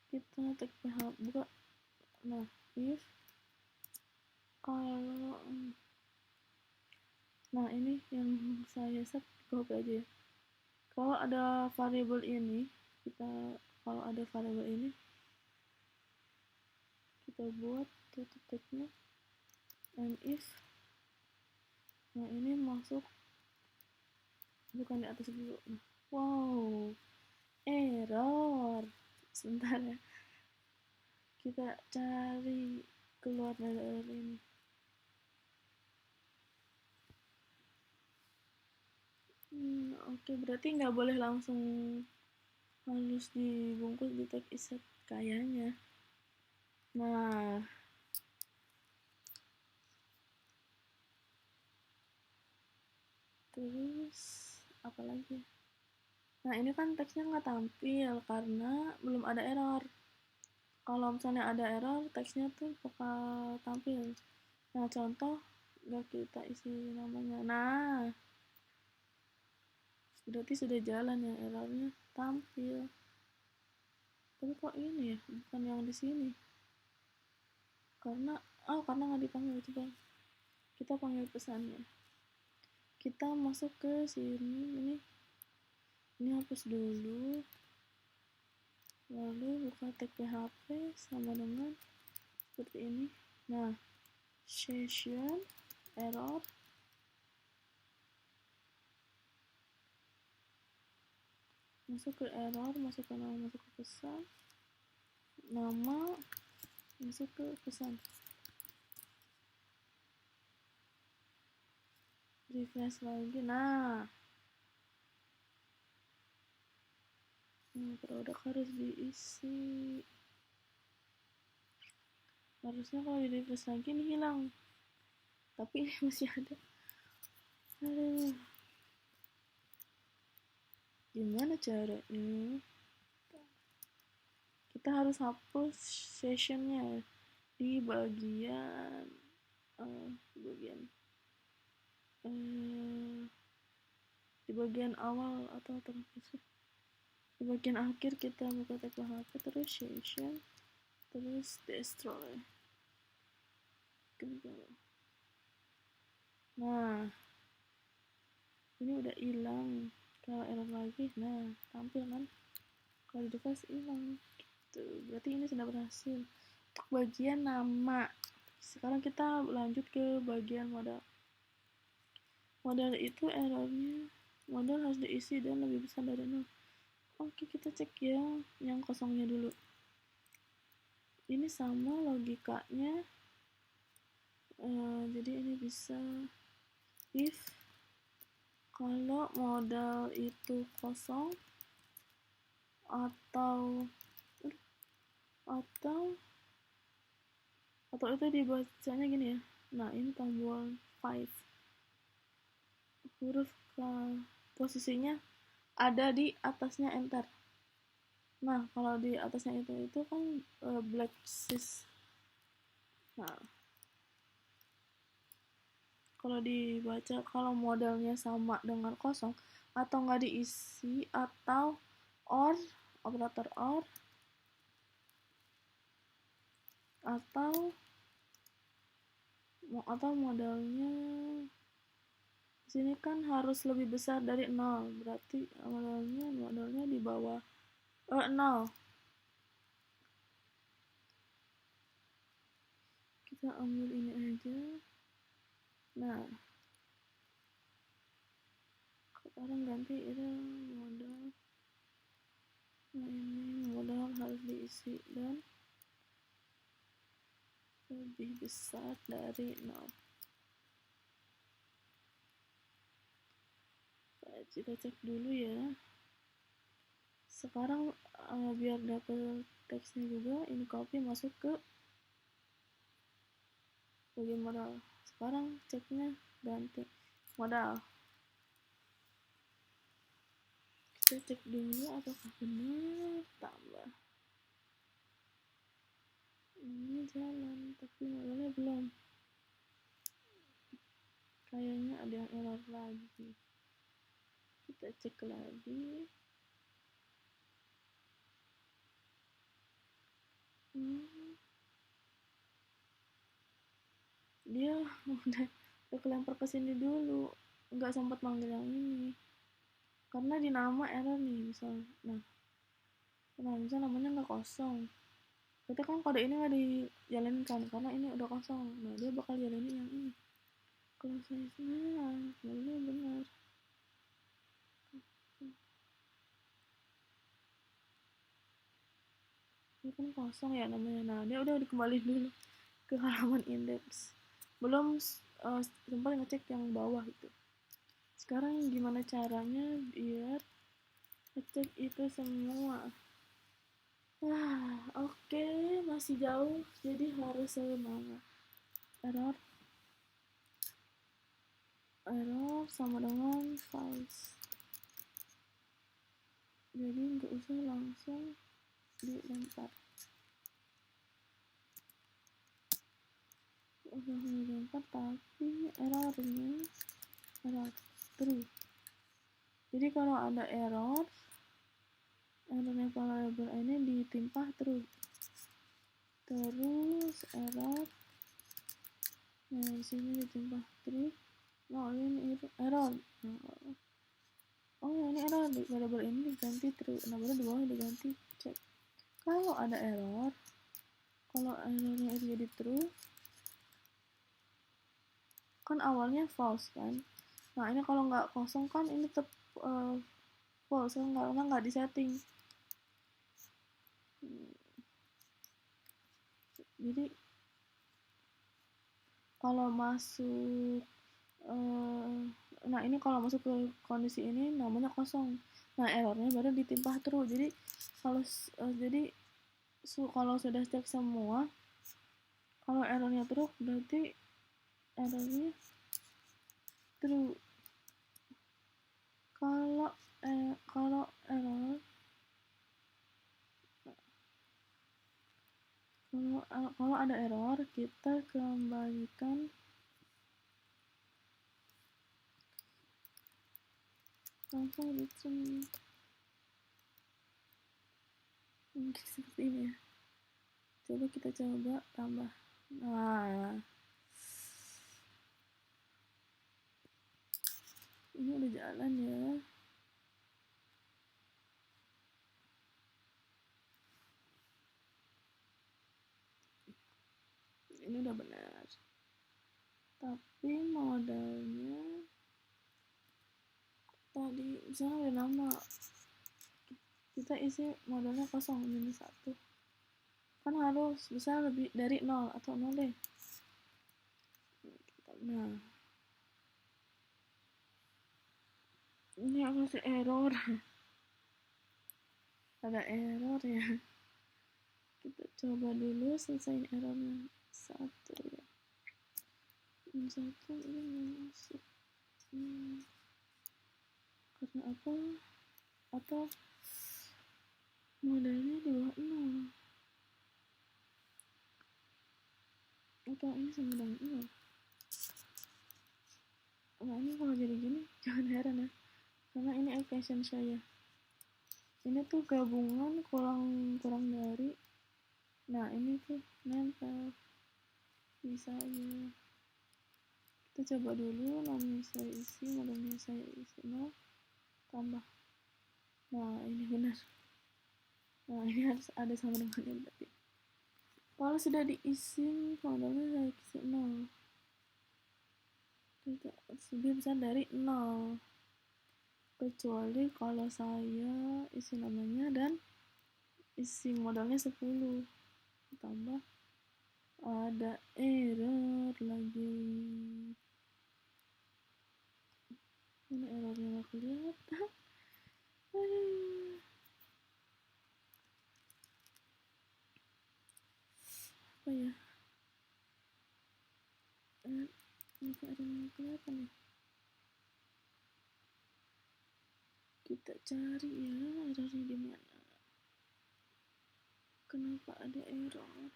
kita tag PHP buka. Nah if kalau nah ini yang saya set copy aja ya. Kalau ada variabel ini, kalau ada variabel ini kita buat tutup tagnya and if. Nah ini masuk, bukan di atas dulu. Nah, wow, error. Sebentar ya, kita cari keluar dari error ini. Oke, berarti nggak boleh langsung harus dibungkus di tag iset kayaknya. Nah, terus apa lagi? Nah ini kan teksnya nggak tampil karena belum ada error. Kalau misalnya ada error, teksnya tuh bakal tampil. Nah contoh, nggak kita isi namanya. Nah berarti sudah jalan ya, errornya tampil. Tapi kok ini ya, bukan yang di sini? Karena nggak dipanggil. Coba kita panggil pesannya. Kita masuk ke sini, ini hapus dulu. lalu buka tag PHP sama dengan seperti ini. Nah, session error, masuk ke error, masuk ke nama, masuk ke pesan, nama, masuk ke pesan, refresh lagi. Nah, produk harus diisi. Harusnya kalau di refresh lagi ini hilang, tapi ini masih ada. Aduh, gimana caranya? Kita harus hapus sessionnya di bagian di bagian awal atau terakhir. Di bagian akhir kita buka tag PHP, terus session, terus destroy. Nah, ini udah hilang. Kalau error lagi, nah tampil kan. Kalau di refresh hilang. Gitu. Berarti ini sudah berhasil. Untuk bagian nama. Sekarang kita lanjut ke bagian modal. Modal itu errornya, modal harus diisi dan lebih besar dari 0. Oke, kita cek ya yang kosongnya dulu. Ini sama logikanya. Jadi ini bisa if kalau modal itu kosong atau itu dibacanya gini ya. Nah, ini tombol 5. Huruf posisinya ada di atasnya enter. Nah, kalau di atasnya itu kan black sis. Nah, kalau dibaca, kalau modalnya sama dengan kosong atau nggak diisi, atau or, operator or, atau modalnya di sini kan harus lebih besar dari 0, berarti modalnya di bawah 0. Kita ambil ini aja. Nah, sekarang ganti itu modal. Nah, ini modal harus diisi dan lebih besar dari 0. Kita cek dulu ya. Sekarang biar dapet teksnya juga, ini copy masuk ke bagian modal. Sekarang ceknya ganti modal. Kita cek dulu apakah benar tambah. Ini jalan, tapi modalnya belum. Kayaknya ada yang error lagi. Kita cek lagi. Dia udah kelempar ke sini dulu, nggak sempat manggil yang ini karena di nama error nih misal. Nah misal namanya nggak kosong, berarti kan kode ini nggak dijalankan karena ini udah kosong. Nah, dia bakal jalanin yang ini. Kalau saya salah, sebenarnya benar. Ini kan kosong ya namanya. Nah, dia udah dikembaliin dulu ke halaman indeks. Belum sempat ngecek yang bawah itu. Sekarang gimana caranya biar ngecek itu semua? Oke, masih jauh, jadi harus semangat. Error sama dengan false. Jadi nggak usah langsung dilempar. Tapi errornya error true. Jadi kalau ada errornya variable ini ditimpa true. Terus error, nah di sini ditimpa true. Nah, ini error. Oh, ini error, variable ini diganti true. Nah, baru di bawah diganti cek. Kalau ada error, kalau errornya itu jadi true, kan awalnya false kan. Nah ini kalau nggak kosong kan ini tetap false kan, karena nggak disetting. Jadi kalau masuk nah ini kalau masuk ke kondisi ini namanya kosong. Nah errornya baru ditimpah true. Jadi kalau sudah cek semua, kalau errornya true berarti errornya true. Kalau error kalau ada error, kita kembalikan langsung return. Mungkin seperti ini ya. Coba kita coba tambah. Nah, ini udah jalan ya. Ini udah benar. Tapi modalnya tadi misalnya udah nama, kita isi modalnya kosong -1, kan harus bisa lebih dari 0 atau 0 deh. Nah ini masih error. Ada error ya. Kita coba dulu selesaiin errornya 1 ya. 1 ini nggak masuk. Karena apa? Atau modalnya di bawah 0, atau ini sama dengan 0. Nah ini kalau jadi gini jangan heran ya, karena ini equation saya. Ini tuh gabungan kurang dari. Nah ini tuh nempel. Bisa ya. Kita coba dulu namanya saya isi, modalnya saya isi 0, tambah. Nah ini benar. Nah ini harus ada sama dengannya berarti. Kalau sudah diisi modalnya saya isi 0, tidak lebih besar dari 0, kecuali kalau saya isi namanya dan isi modalnya 10, tambah ada error lagi. Ini errornya nggak kelihatan. Apa ya? Kenapa errornya kelihatan ya? Kita cari ya errornya di mana. Kenapa ada error?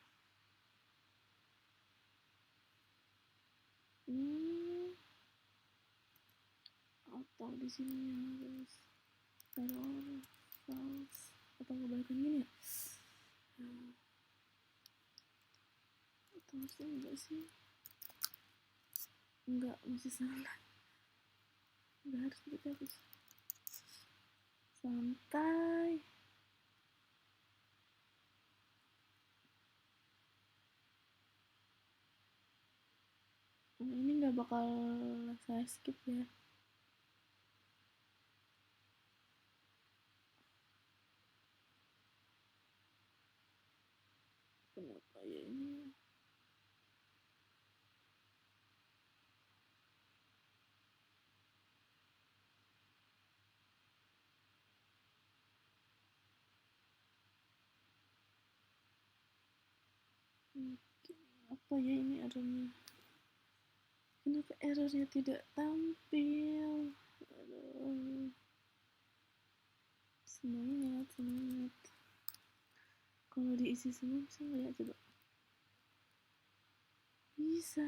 Atau di sini harus error false, atau kebalikan gini ya? Atau harusnya enggak sih? Enggak, masih salah. Enggak harus kita harus santai. Ini nggak bakal saya skip ya. Kenapa ya ini? Apa ya ini errornya? Kenapa errornya tidak tampil? Aduh. Semangat. Kalau diisi semua bisa nggak ya, coba? Bisa.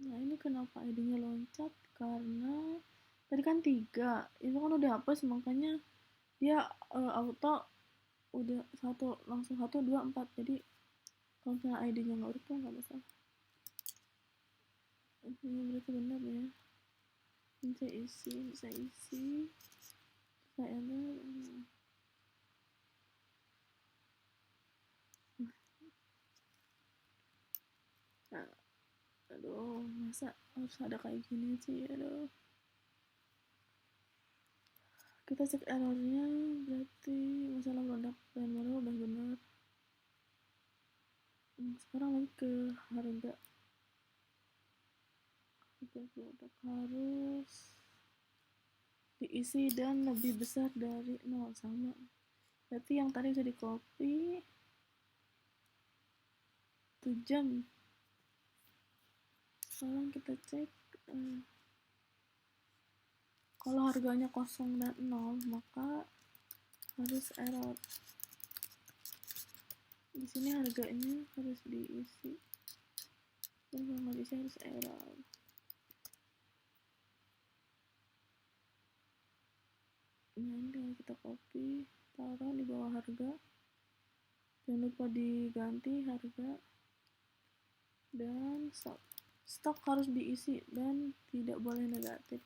Nah ini kenapa ID-nya loncat? Karena tadi kan 3, itu kan udah hapus, makanya dia auto udah langsung 1, 2, 4. Jadi kalau misalnya ID-nya nggak urut tuh nggak masalah. Ini berarti benar ya. Ini saya isi, saya nah, aduh, masa harus ada kayak gini sih, aduh. Kita cek errornya, berarti masalah produk dan modal udah benar. Sekarang lagi ke harga produk harus diisi dan lebih besar dari 0, sama. Berarti yang tadi bisa di copy 1 jam. Sekarang kita cek kalau harganya 0 dan 0 maka harus error. Di sini harganya harus diisi dan kalau nggak diisi harus error. Ini tinggal kita copy, taruh di bawah harga, jangan lupa diganti harga dan stok harus diisi dan tidak boleh negatif.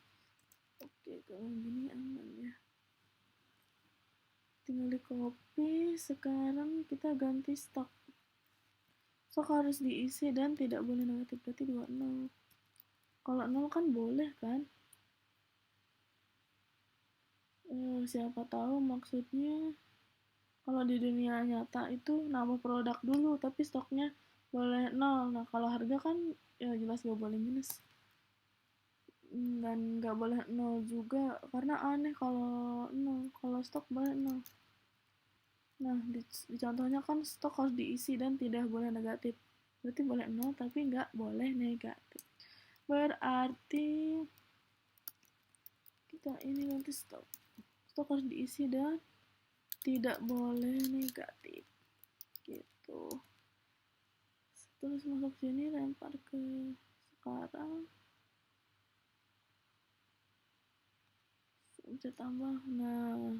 Oke, kalau gini aman ya, tinggal di copy. Sekarang kita ganti stok harus diisi dan tidak boleh negatif, berarti 20. Kalau 0 kan boleh kan. Siapa tahu maksudnya kalau di dunia nyata itu nama produk dulu tapi stoknya boleh 0. Nah kalau harga kan ya jelas gak boleh minus dan gak boleh 0 juga, karena aneh kalau 0, kalau stok boleh 0. Nah di contohnya kan stok harus diisi dan tidak boleh negatif, berarti boleh 0 tapi gak boleh negatif. Berarti kita ini nanti stok harus diisi dan tidak boleh negatif gitu. Terus masuk sini, lempar ke sekarang, bisa tambah. Nah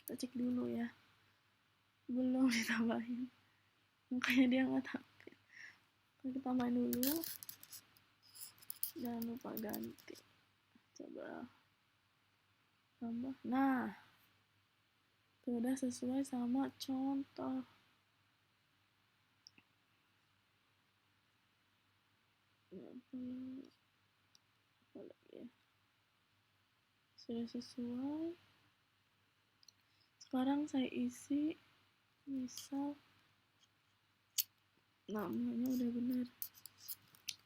kita cek dulu ya, belum ditambahin makanya dia nggak tampil. Kita tambahin dulu, jangan lupa ganti, coba tambah. Nah sudah sesuai sama contoh. Apa lagi ya, sudah sesuai. Sekarang saya isi, misal namanya udah bener,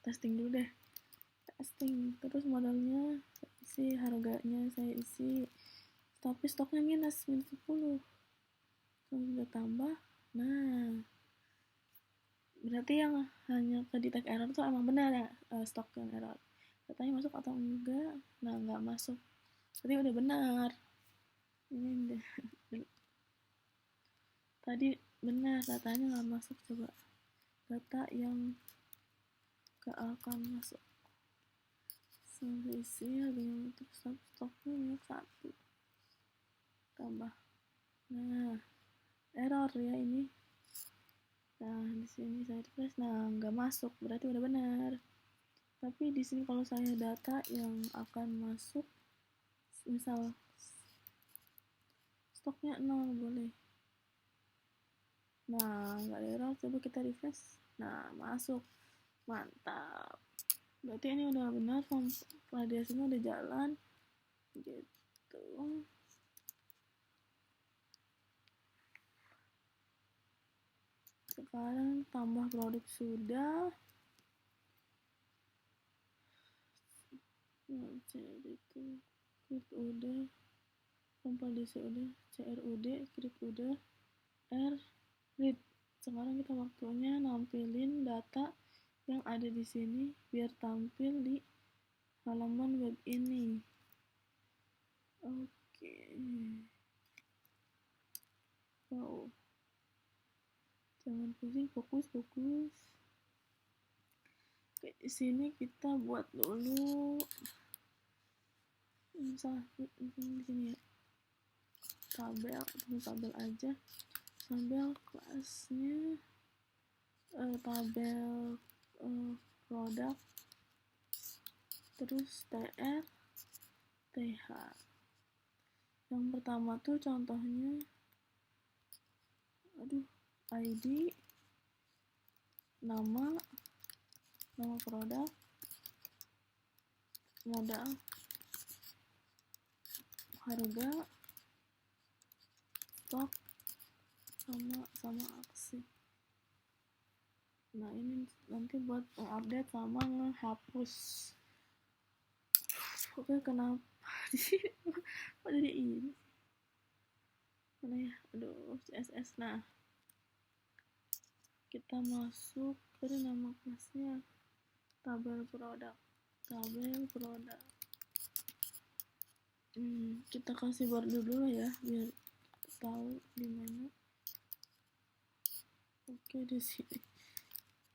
testing dulu deh, testing. Terus modalnya saya isi, harganya saya isi, tapi stoknya minus 10. Sudah tambah. Nah berarti yang hanya ke detect error tuh emang benar ya, stok yang error. Katanya masuk atau enggak, nah nggak masuk, berarti udah benar. Ini tadi benar datanya nggak masuk, coba data yang gak akan masuk. Isi harganya terus stoknya minus 1 tambah. Nah error ya ini. Nah di sini saya refresh, nah nggak masuk, berarti udah benar. Tapi di sini kalau saya data yang akan masuk, misal stoknya 0 boleh. Nah nggak ada error, coba kita refresh, nah masuk, mantap. Berarti ini udah benar, form radiasinya udah jalan gitu. Sekarang tambah produk sudah. itu create udah, kompilasi udah, CRUD create udah, read. Sekarang kita waktunya nampilin data yang ada di sini biar tampil di halaman web ini. Oke. Wow. Jangan pusing, fokus. Oke, di sini kita buat dulu misalnya di sini ya, tabel aja, tabel kelasnya, tabel produk terus TR, TH. Yang pertama tuh contohnya, ID, nama produk, modal, harga, stok, sama aksi. Nah ini nanti buat update sama ngehapus. Oke, kenapa sih kok jadi ini? Mana ya? Aduh, CSS. Nah, kita masuk ke nama kelasnya tabel produk. Kita kasih border dulu ya biar tahu di mana. Oke, di sini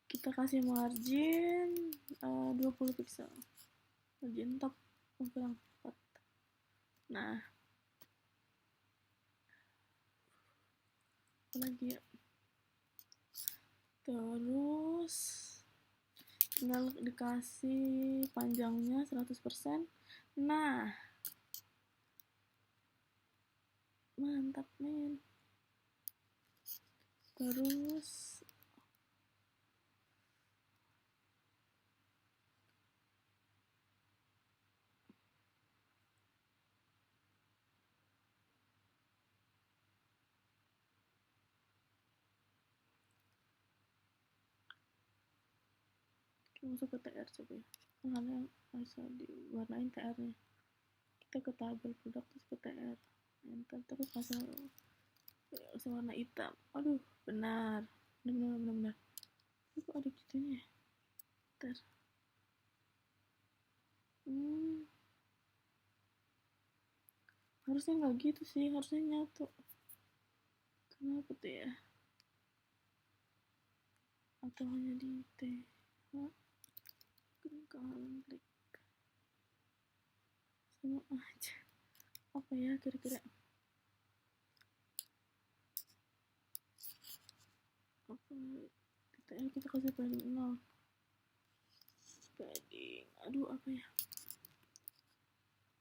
kita kasih margin 20 pixel, margin top kurang 4. Nah, apa lagi ya? Terus tinggal dikasih panjangnya 100%. Nah, mantap men. Terus masuk ke TR coba ya, karena bisa diwarnain TR-nya. Kita ke tabel produk terus ke TR, enter, terus kasih warna hitam. Aduh, benar. Kok ada gitunya? Bentar. Harusnya nggak gitu sih, harusnya nyatu. Kenapa tuh ya? Atau hanya di TH? Kanan klik sama aja. Apa ya kira-kira? Apa? Kita kasih padding 0. Padding, aduh apa ya?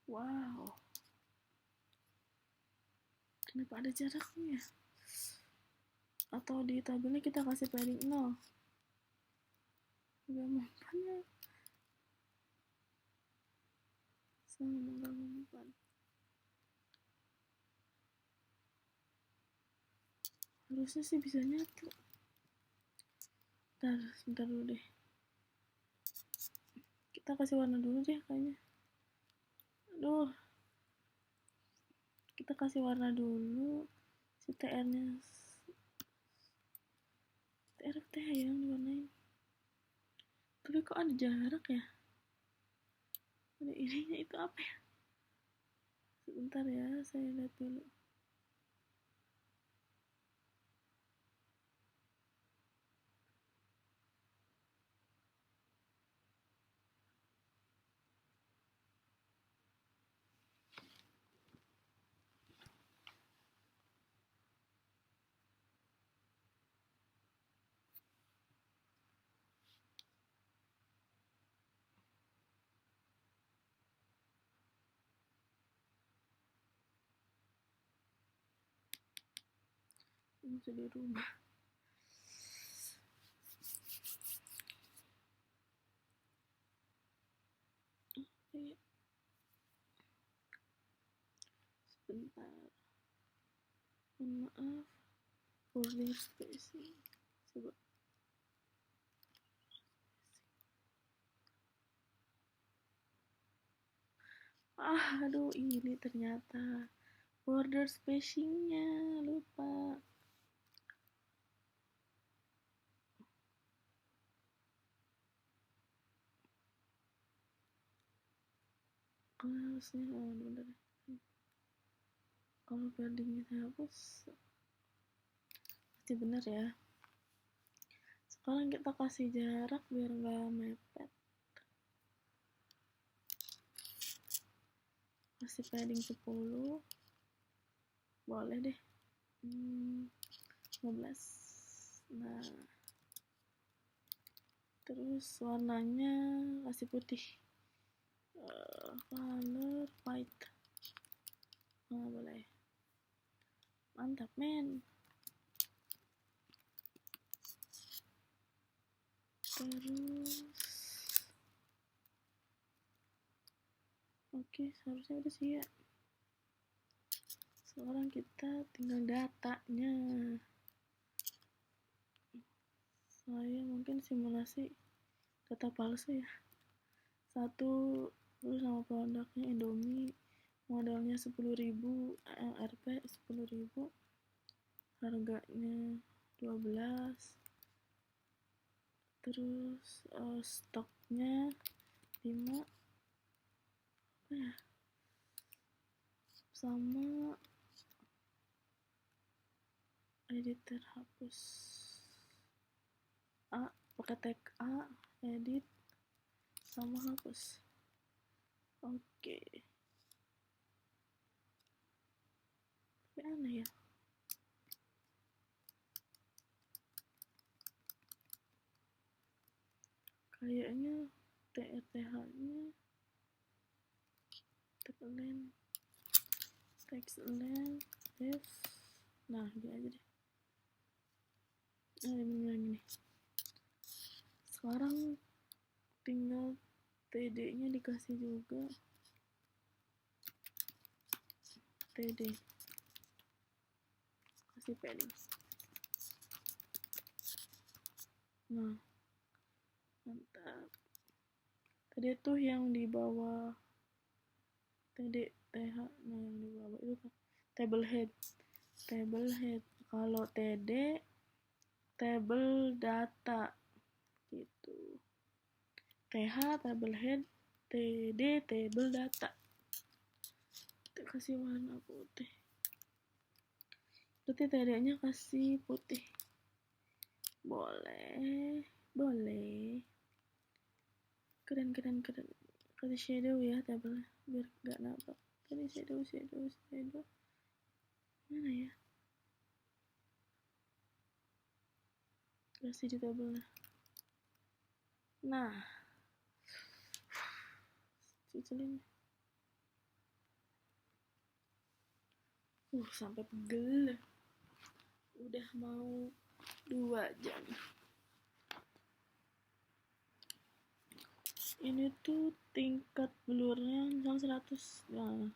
Wow, kenapa ada jaraknya? Atau di tabelnya kita kasih padding 0. Gak mempan ya. Sama gak mempan. Harusnya sih bisa nyatu. Sebentar dulu deh. Kita kasih warna dulu deh kayaknya. Aduh. Kita kasih warna dulu. Si TR-nya. TR yang diwarnain. Tapi kok ada jarak ya? Ada ininya itu apa ya? Sebentar ya, saya lihat dulu. Ini bisa dirubah. Sebentar. Maaf. Border spacing. Coba. Aduh, ini ternyata border spacingnya lupa. Harusnya bener. Kalau paddingnya dihapus pasti bener ya. Sekarang kita kasih jarak biar nggak mepet. Kasih padding 10. Boleh deh. 15. Nah, terus warnanya kasih putih. color white. Boleh, mantap men. Terus oke, seharusnya udah sih ya. Sekarang kita tinggal datanya. Saya mungkin simulasi data palsu ya. Satu, terus nama produknya Indomie, modalnya 10.000, Rp 10.000, harganya 12, terus stoknya 5, apa ya, sama editor hapus A, pakai tag A, edit sama hapus. Oke. Tapi aneh ya, kayaknya TRTH-nya text length def. Nah, gini aja deh. Ini bener gini. Sekarang tinggal TD-nya dikasih juga. TD. Kasih padding. Nah, mantap. Tadi tuh yang di bawah TD, TH, nah yang di bawah itu kan table head. Kalau TD table data gitu. TH table head, TD table data. Kita kasih warna putih. Berarti TD-nya kasih putih. Boleh. Keren. Kasih shadow ya tabelnya biar gak nampak. Tadi shadow. Mana ya? Kasih di tabelnya. Nah, cicilin. Sampai pegel. Udah mau 2 jam. Ini tuh tingkat blurnya misalnya 100. Nah,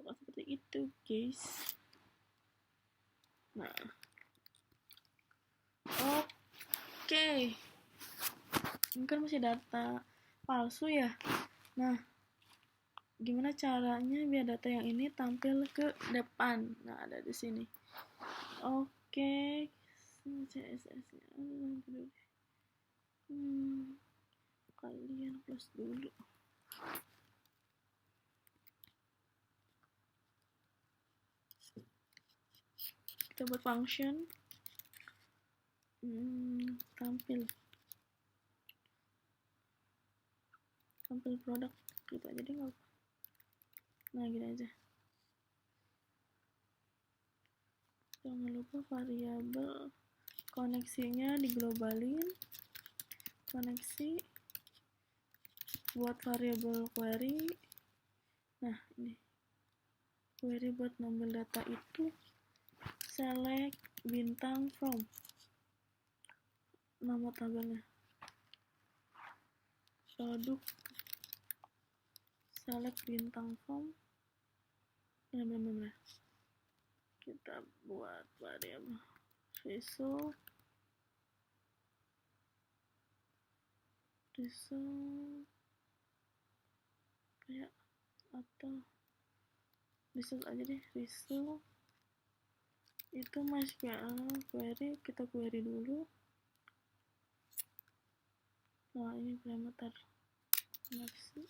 seperti itu guys. Nah, oke. Ini kan masih data palsu ya. Nah, gimana caranya biar data yang ini tampil ke depan? Nah, ada di sini. Oke. CSS-nya dulu. Kalian close dulu. Kita buat function tampil produk gitu aja deh, nggak apa. Nah, gini aja. Jangan lupa variabel koneksinya diglobalin. Koneksi buat variabel query. Nah, ini query buat ngambil data itu select bintang from, nama tabelnya produk, select bintang from. Benar. Kita buat variabel result kayak atau result aja deh. Result itu MySQL query, kita query dulu. Nah, ini parameter koneksi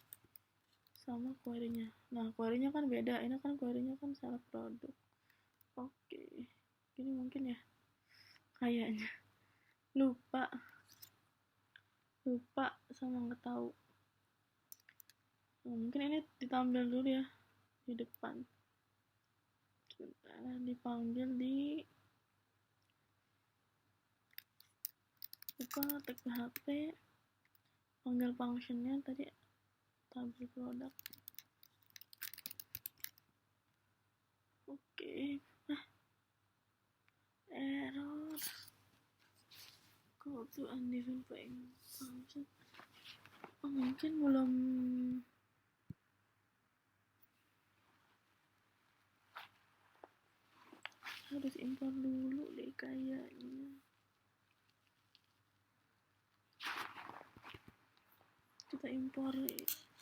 sama query-nya. Nah, query-nya kan beda. Ini kan query-nya kan salah produk. Oke. Ini mungkin ya. Kayaknya lupa sama nggak tahu. Nah, mungkin ini ditampil dulu ya di depan. Sebentar, dipanggil di buka tag PHP, panggil functionnya tadi tabel produk. Oke. Error. Go to uneven function. Oh, mungkin belum harus import dulu deh kayaknya. Kita import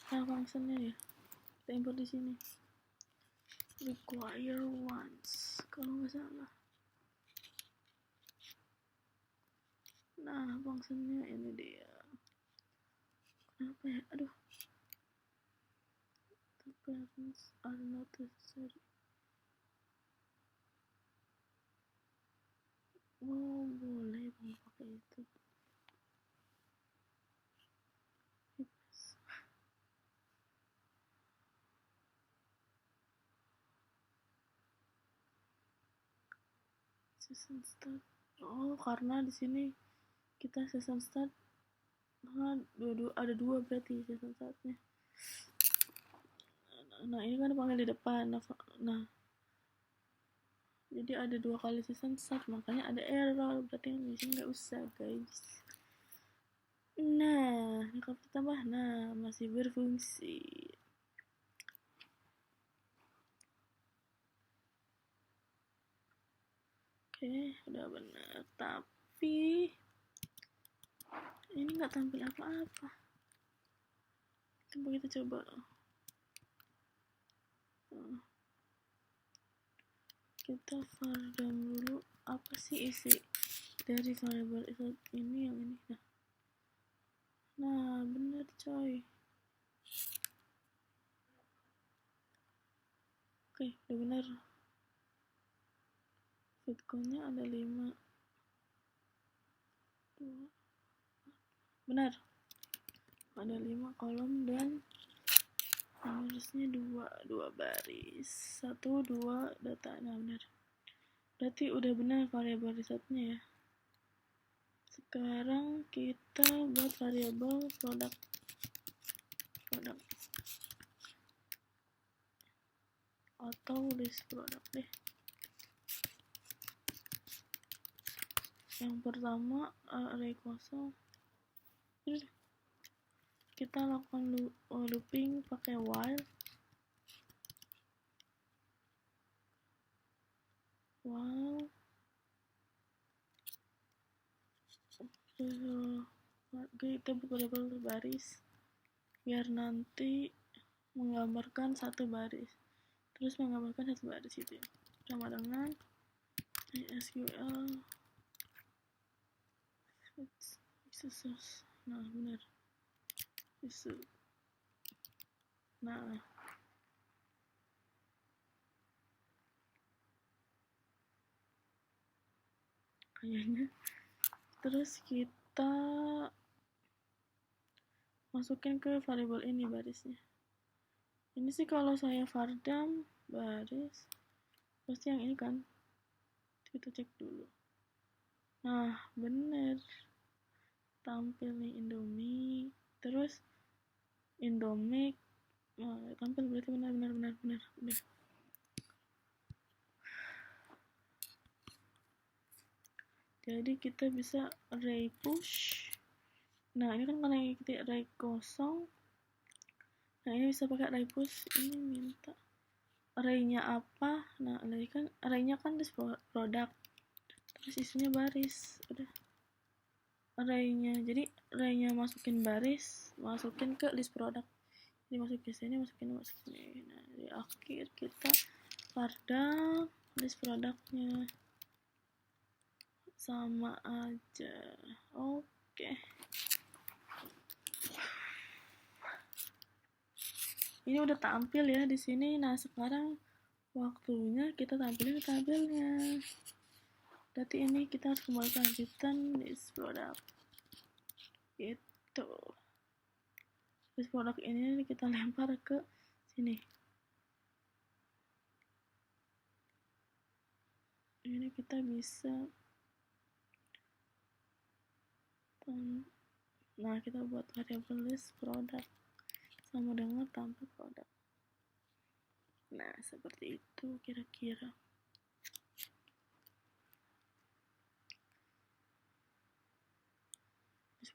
functionnya ya. Kita import di sini. Require once kalau nggak salah. Nah, functionnya ini dia. Kenapa ya? Aduh. The parents are not necessary. Oh, boleh bang pakai itu. Season start. Oh, karena di sini kita season start. Ada dua berarti season startnya. Nah, ini kan panggil di depan. Nah, jadi ada 2 kali season start, makanya ada error. Berarti yang di sini nggak usah, guys. Nah, ini kalau ditambah, nah masih berfungsi. Oke, udah benar. Tapi ini nggak tampil apa-apa. Coba kita coba. Kita var_dam dulu. Apa sih isi dari variable ini yang ini? Nah, bener coy. Oke, udah bener. Fitcon-nya ada 5. Benar. Ada 5 kolom dan harusnya 2 baris. 1, 2 data. Nah, benar. Berarti udah benar variabel risetnya ya. Sekarang kita buat variabel produk. Atau list produk deh. Yang pertama array kosong. Kita lakukan looping pakai while. Kita buka double baris biar nanti menggambarkan 1 baris, terus menggambarkan 1 baris itu sama dengan SQL. Nah, benar. Nah, kayaknya terus kita masukin ke variabel ini barisnya. Ini sih kalau saya var_dam baris pasti yang ini kan. Kita cek dulu. Nah, bener tampil nih Indomie, terus Indomie tampil, berarti benar. Jadi kita bisa array push. Nah, ini kan karena kita array kosong. Nah, ini bisa pakai array push. Ini minta arraynya apa? Nah, arraynya kan list produk. Terus isinya baris. Udah. Arraynya. Jadi arraynya masukin baris, masukin ke list produk. Jadi masuk ke sini, masukin. Nah, di akhir kita var_dam list produknya. Sama aja. Oke. Ini udah tampil ya di sini. Nah, sekarang waktunya kita tampilin tabelnya. Berarti ini kita harus kembalikan return list product. Itu. List product ini kita lempar ke sini. Ini kita bisa. Nah, kita buat variable list product. sama dengan tanpa produk. Nah, seperti itu kira-kira.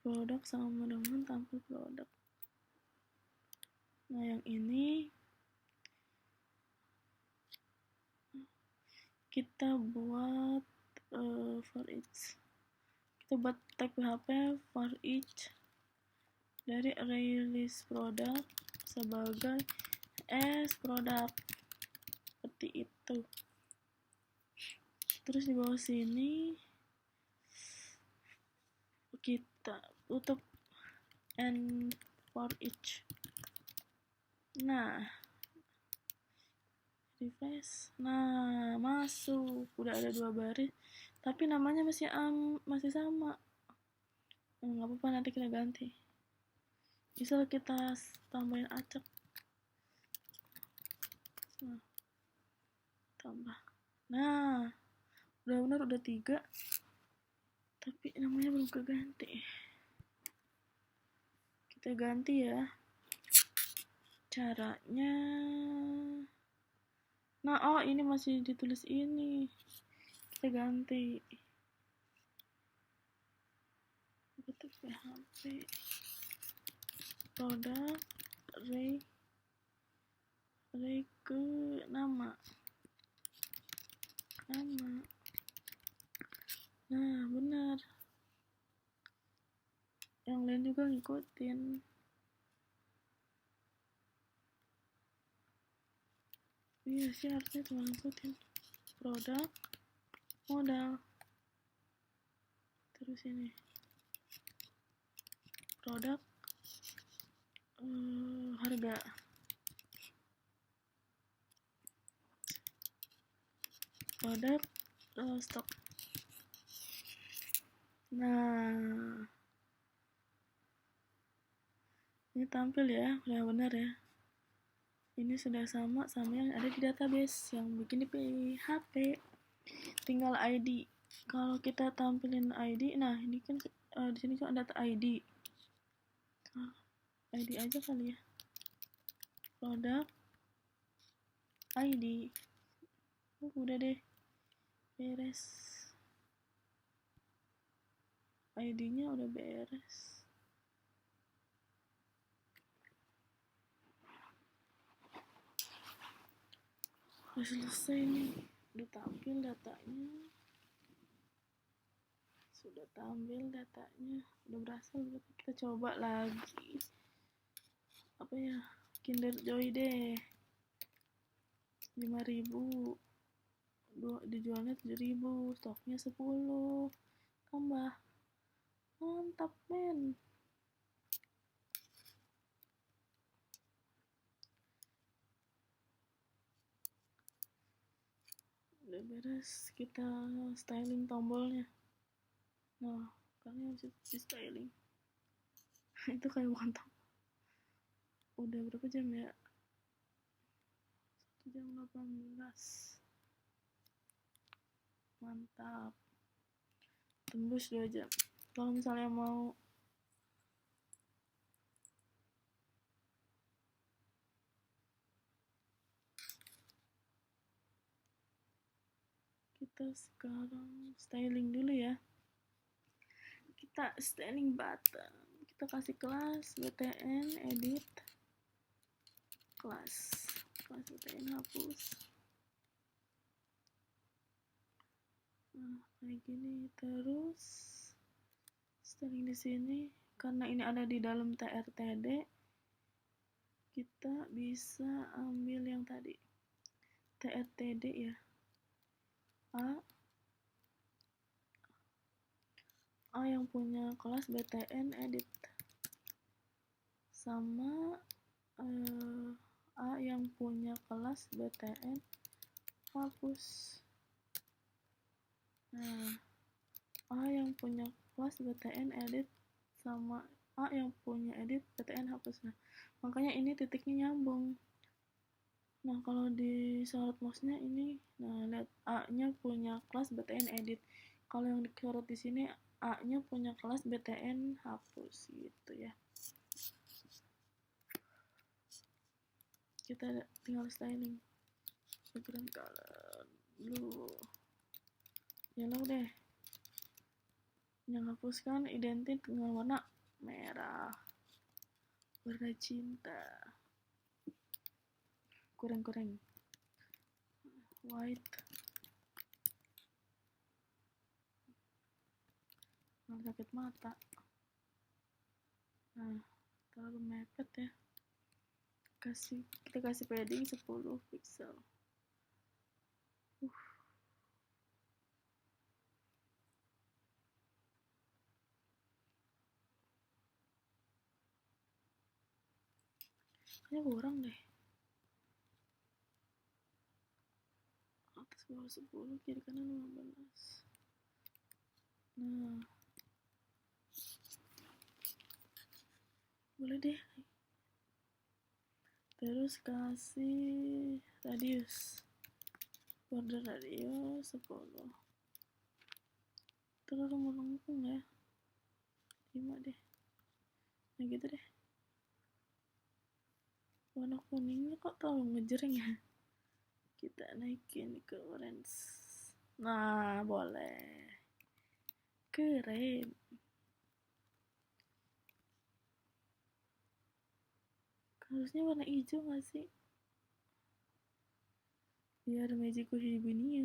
Produk sama dengan tanpa produk. Nah, yang ini kita buat for each. Kita buat tag PHP for each dari release produk sebagai produk, seperti itu. Terus di bawah sini kita tutup and for each. Nah, refresh. Nah, masuk. Udah ada 2 baris, tapi namanya masih sama. Nggak apa-apa, nanti kita ganti. Bisa kita tambahin acak. Nah, tambah. Nah, udah benar, udah 3. Tapi namanya belum keganti. Kita ganti ya. Caranya. Nah, ini masih ditulis ini. Kita ganti. Betul, PHP. Produk, array ke nama. Nah, benar. Yang lain juga ngikutin. Iya sih, harusnya cuma ngikutin. Produk, modal. Terus ini. Produk, harga. Produk, stok. Nah, ini tampil ya, udah benar ya. Ini sudah sama yang ada di database yang bikin di PHP. Tinggal ID. Kalau kita tampilin ID, nah ini kan di sini kan ada ID. ID aja kali ya. Produk ID. Udah deh. Beres. ID-nya udah beres. Udah selesai nih. Udah tampil datanya. Udah berhasil. Kita coba lagi. Apa ya? Kinder Joy deh. 5.000. Dijualnya 7.000. Stoknya 10. Tambah. Mantap, men. Udah beres, kita styling tombolnya. Nah, kalian harus di styling. Itu kayak bukan tombol. Udah berapa jam ya? 1 jam 18. Mantap. Tembus 2 jam. Kalau misalnya mau kita sekarang styling dulu ya. Kita styling button. Kita kasih kelas btn edit kelas btn hapus. Nah, kayak gini. Terus styling di sini karena ini ada di dalam trtd, kita bisa ambil yang tadi trtd ya. A yang punya kelas btn edit sama A yang punya kelas btn hapus. Nah, A yang punya kelas btn edit sama A yang punya edit btn hapus. Nah, makanya ini titiknya nyambung. Nah, kalau di sorot mouse-nya ini, nah lihat A-nya punya kelas btn edit. Kalau yang disorot di sini A-nya punya kelas btn hapus gitu ya. kita tinggal styling. Background color blue, yellow deh. Yang hapuskan identik dengan warna merah, warna cinta. Kurang white, malah sakit mata. Nah, terlalu mepet ya. Kita kasih padding 10 pixel. Kayaknya kurang deh. Atas bawah 10, kiri kanan 15. Nah, boleh deh. Terus kasih radius, border radius 10. Terlalu melengkung ya, 5 deh. Nah gitu deh. Warna kuningnya kok terlalu ngejreng ya, kita naikin ke orange. Nah boleh, keren. Harusnya warna hijau gak sih, biar Magico Shibuya.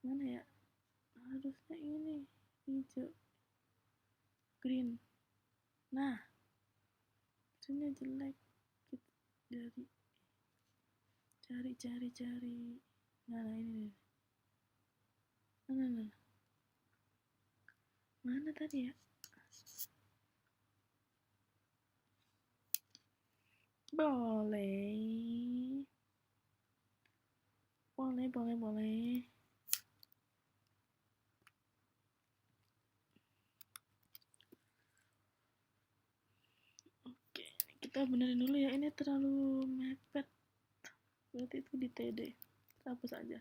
Mana ya, harusnya ini hijau, green. Nah, hasilnya jelek. Kita cari. Nah ini nih. Mana tadi ya? Boleh. Oke, kita benerin dulu ya, ini terlalu mepet. Berarti itu di TD. Kita hapus aja.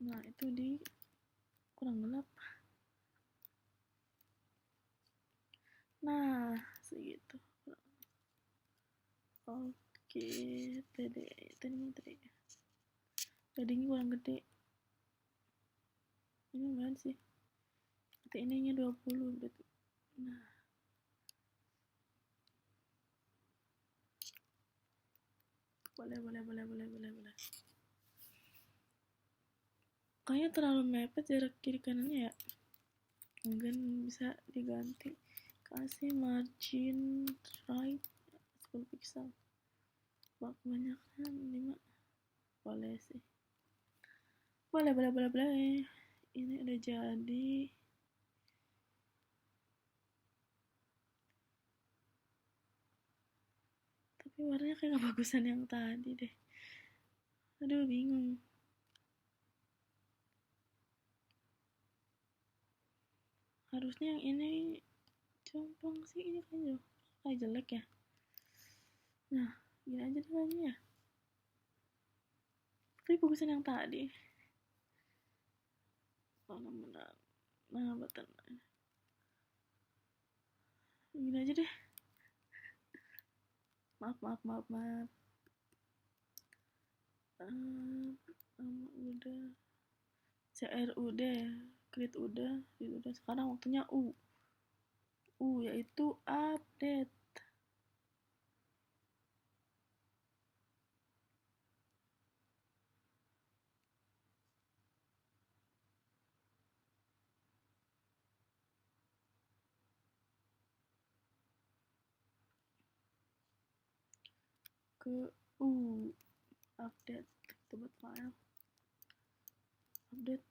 Nah, itu di kurang gelap. Nah, segitu. Oke, TD. Paddingnya kurang gede. Ini lumayan sih. Berarti ininya 20 berarti. Nah. Boleh. Kayaknya terlalu mepet jarak kiri kanannya ya. Mungkin bisa diganti. Kasih margin right 10 pixel. Kebanyakan 5. Boleh sih. Boleh. Ini udah jadi. Tapi warnanya kayak gak bagusan yang tadi deh. Aduh, bingung. Harusnya yang ini compang sih, ini kan kayak jelek ya. Nah, gini aja deh kayaknya ya. Tapi bagusan yang tadi. Benar. Nah, betul. Gini aja deh. Maaf. Udah. CR udah, create udah. Sekarang waktunya yaitu update. Ke update, kita buat file update,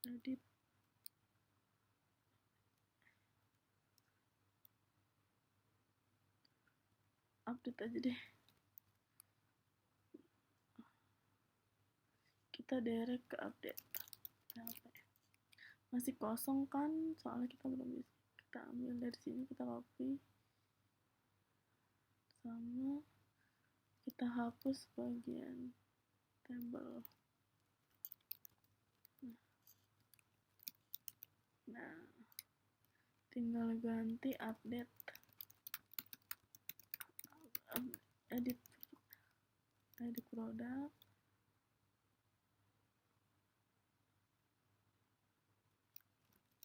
edit, update aja deh. Kita direct ke update. Masih kosong kan, soalnya kita belum bisa. Kita ambil dari sini, kita copy sama kita hapus bagian table. Nah, tinggal ganti update. edit produk,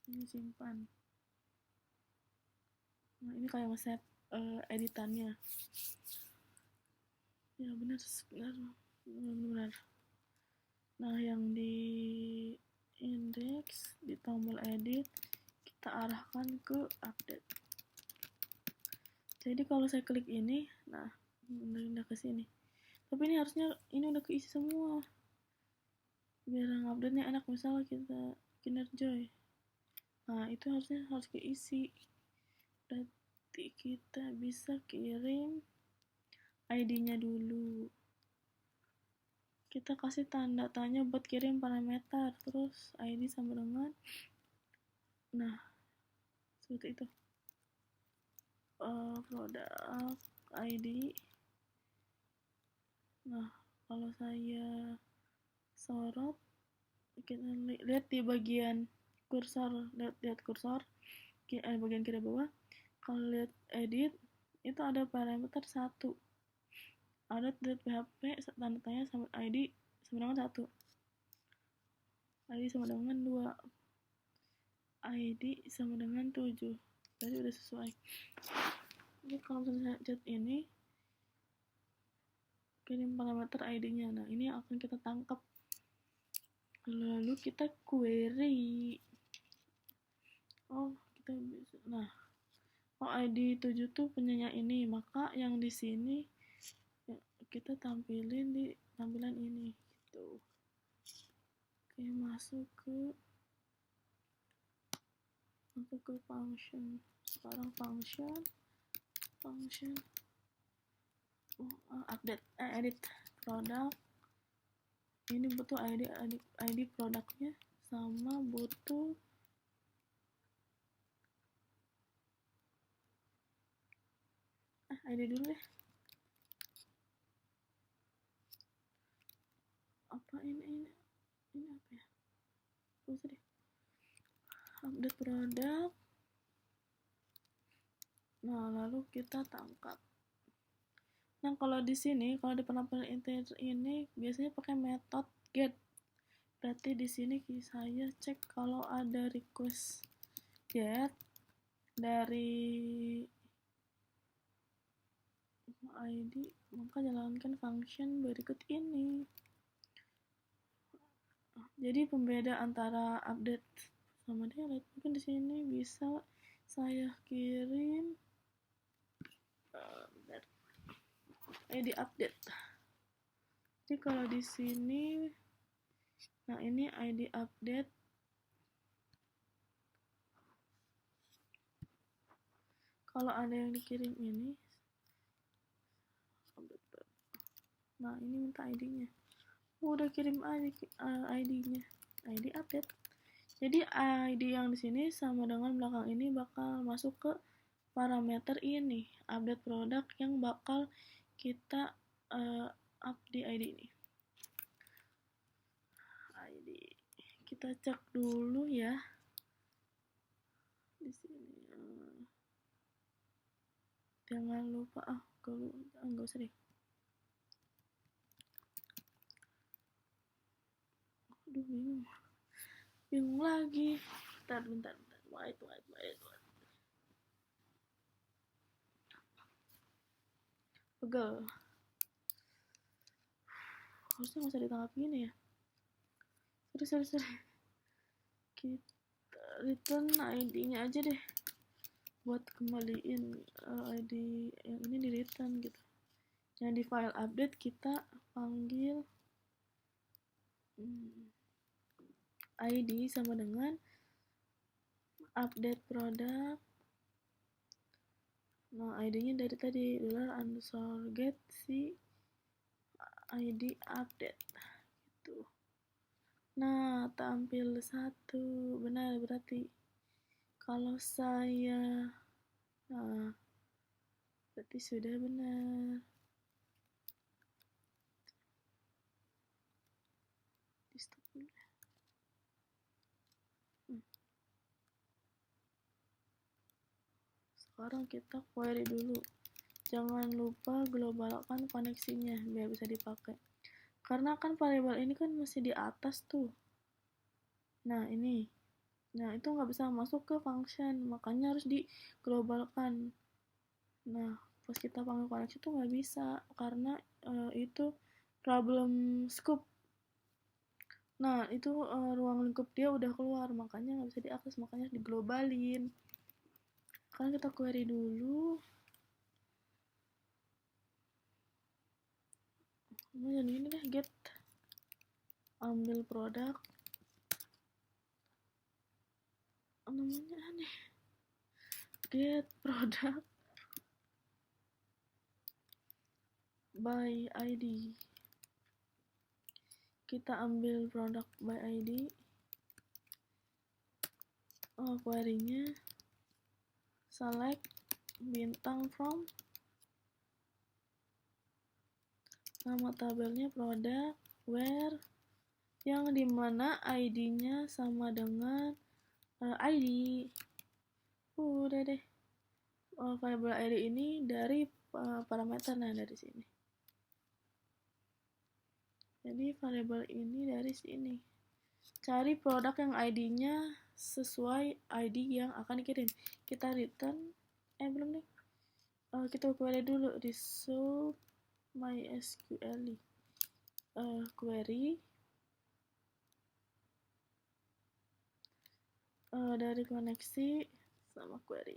ini simpan. Nah ini kayak nge-save editannya. Ya benar. Nah yang di index di tombol edit kita arahkan ke update. Jadi kalau saya klik ini, nah udah ke sini. Tapi ini harusnya ini udah keisi semua. Biar update-nya enak, misalnya kita Kinerjoy. Nah itu harus keisi. Berarti kita bisa kirim ID-nya dulu. Kita kasih tanda tanya buat kirim parameter, terus ID sama dengan, nah seperti itu. Produk ID. Nah kalau saya sorot, kita lihat di bagian kursor, lihat kursor bagian kiri bawah. Kalau lihat edit itu ada parameter 1, ada .php tanda tanya sama ID sama dengan 1, ID sama dengan 2, ID sama dengan 7. Jadi udah sesuai. Jadi kalau misalnya chat ini kirim parameter ID-nya, nah ini akan kita tangkap, lalu kita query. Kita bisa, nah ID 7 tuh punyanya ini, maka yang di sini ya, kita tampilin di tampilan ini gitu. Oke, masuk ke function. Sekarang function update edit produk. Ini butuh ID produknya, sama butuh ID dulu deh. Apa ini apa ya? Usah deh. Update produk. Nah, lalu kita tangkap. Nah, kalau di sini, kalau di penampilan integer ini biasanya pakai metode get. Berarti di sini saya cek kalau ada request get dari ID, maka jalankan function berikut ini. Jadi pembeda antara update sama delete, mungkin di sini bisa saya kirim ID update. Jadi kalau di sini, nah ini ID update. Kalau ada yang dikirim ini, nah ini minta ID-nya. Udah kirim ID-nya, ID update. Jadi ID yang di sini sama dengan belakang ini bakal masuk ke parameter ini, update produk yang bakal kita up di ID ini. ID kita cek dulu ya di sini. Jangan lupa nggak usah deh. Aduh, bingung lagi. Bentar. Wait. Pegel. Harusnya nggak usah ditangkap gini ya. Sorry. Kita return ID-nya aja deh. Buat kembaliin ID yang ini di return gitu. Yang di file update kita panggil ID sama dengan update produk. Nah ID-nya dari tadi $_get si ID update gitu. Nah tampil 1, benar berarti. Kalau saya, nah berarti sudah benar. Di stop dulu. Sekarang kita query dulu. jangan lupa globalkan koneksinya biar bisa dipakai. Karena kan variabel ini kan masih di atas tuh. Nah ini, nah itu nggak bisa masuk ke function, makanya harus diglobalkan. Nah pas kita panggil koneksi tuh nggak bisa karena itu problem scope. Nah itu ruang lingkup dia udah keluar, makanya nggak bisa diakses, makanya diglobalin. Kan kita query dulu. Jadi ini deh, get, ambil produk, namanya aneh, get product by ID. Kita ambil produk by ID, query-nya select bintang from, nama tabelnya produk where, yang dimana ID-nya sama dengan ID. Udah deh. Variable ID ini dari parameter, nah dari sini. Jadi variable ini dari sini. Cari produk yang ID-nya sesuai ID yang akan dikirim. Kita return, belum nih. Kita query dulu, result MySQL query dari koneksi sama query.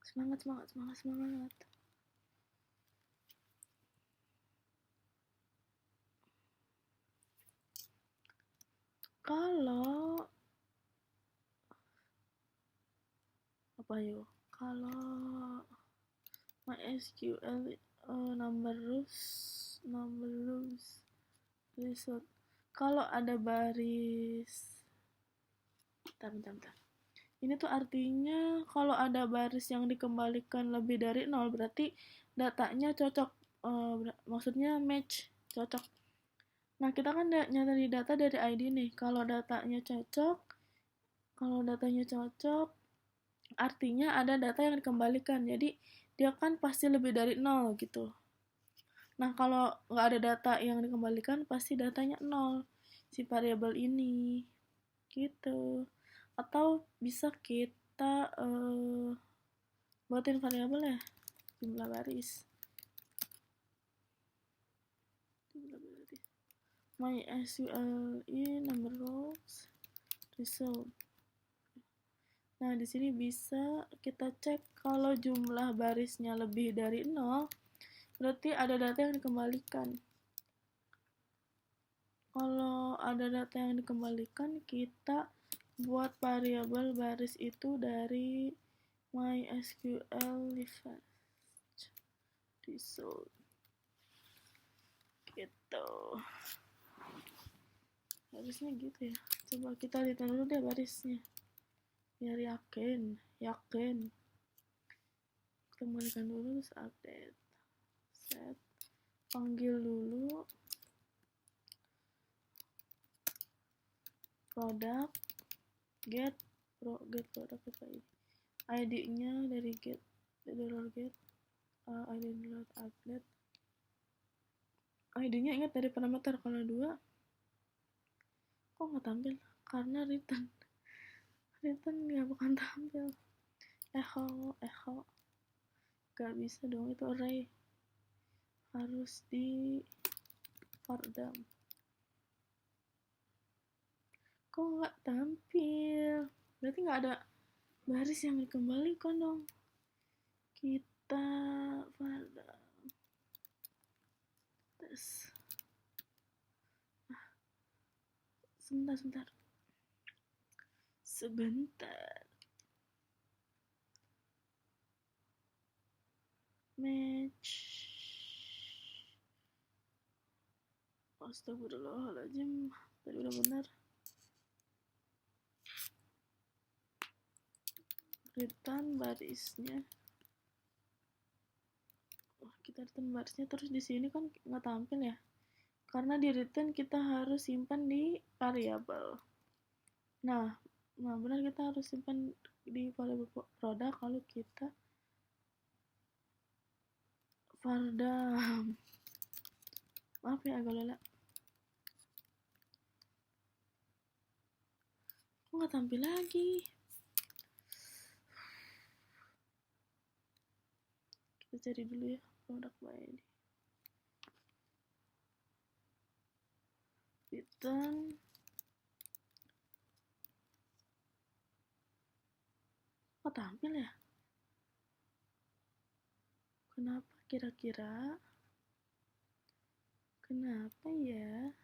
Semangat. Kalau MySQL number rows result, kalau ada baris, bentar. Ini tuh artinya kalau ada baris yang dikembalikan lebih dari 0 berarti datanya cocok, maksudnya match, cocok. Nah kita kan nyari data dari ID nih, kalau datanya cocok artinya ada data yang dikembalikan, jadi dia kan pasti lebih dari 0 gitu. Nah kalau nggak ada data yang dikembalikan pasti datanya 0 si variabel ini gitu. Atau bisa kita buatin variabel ya, jumlah baris. MySQL number rows result. Nah, di sini bisa kita cek kalau jumlah barisnya lebih dari 0, berarti ada data yang dikembalikan. Kalau ada data yang dikembalikan, kita buat variabel baris itu dari MySQL result gitu. Harusnya gitu ya. Coba kita lihat dulu deh barisnya biar yakin. Kembalikan dulu, terus update, set, panggil dulu produk, get produk apa ini, ID-nya dari get ID update. ID-nya ingat dari parameter, kalau 2 kok nggak tampil karena return nggak bakal tampil. Echo gak bisa dong, itu array harus di for them. Kok nggak tampil, berarti nggak ada baris yang dikembalikan dong. Kita pada tes sebentar. Match. Astagfirullahaladzim, tadi udah benar. Return barisnya. Kita return barisnya, terus di sini kan nggak tampil ya, karena di return kita harus simpan di variabel. Nah benar, kita harus simpan di variabel produk. Kalau kita Fardam. Maaf ya agak lelak. Kok nggak tampil lagi? Kita cari dulu ya produk ini. Return. Kok tampil ya? Kenapa kira-kira? Kenapa ya?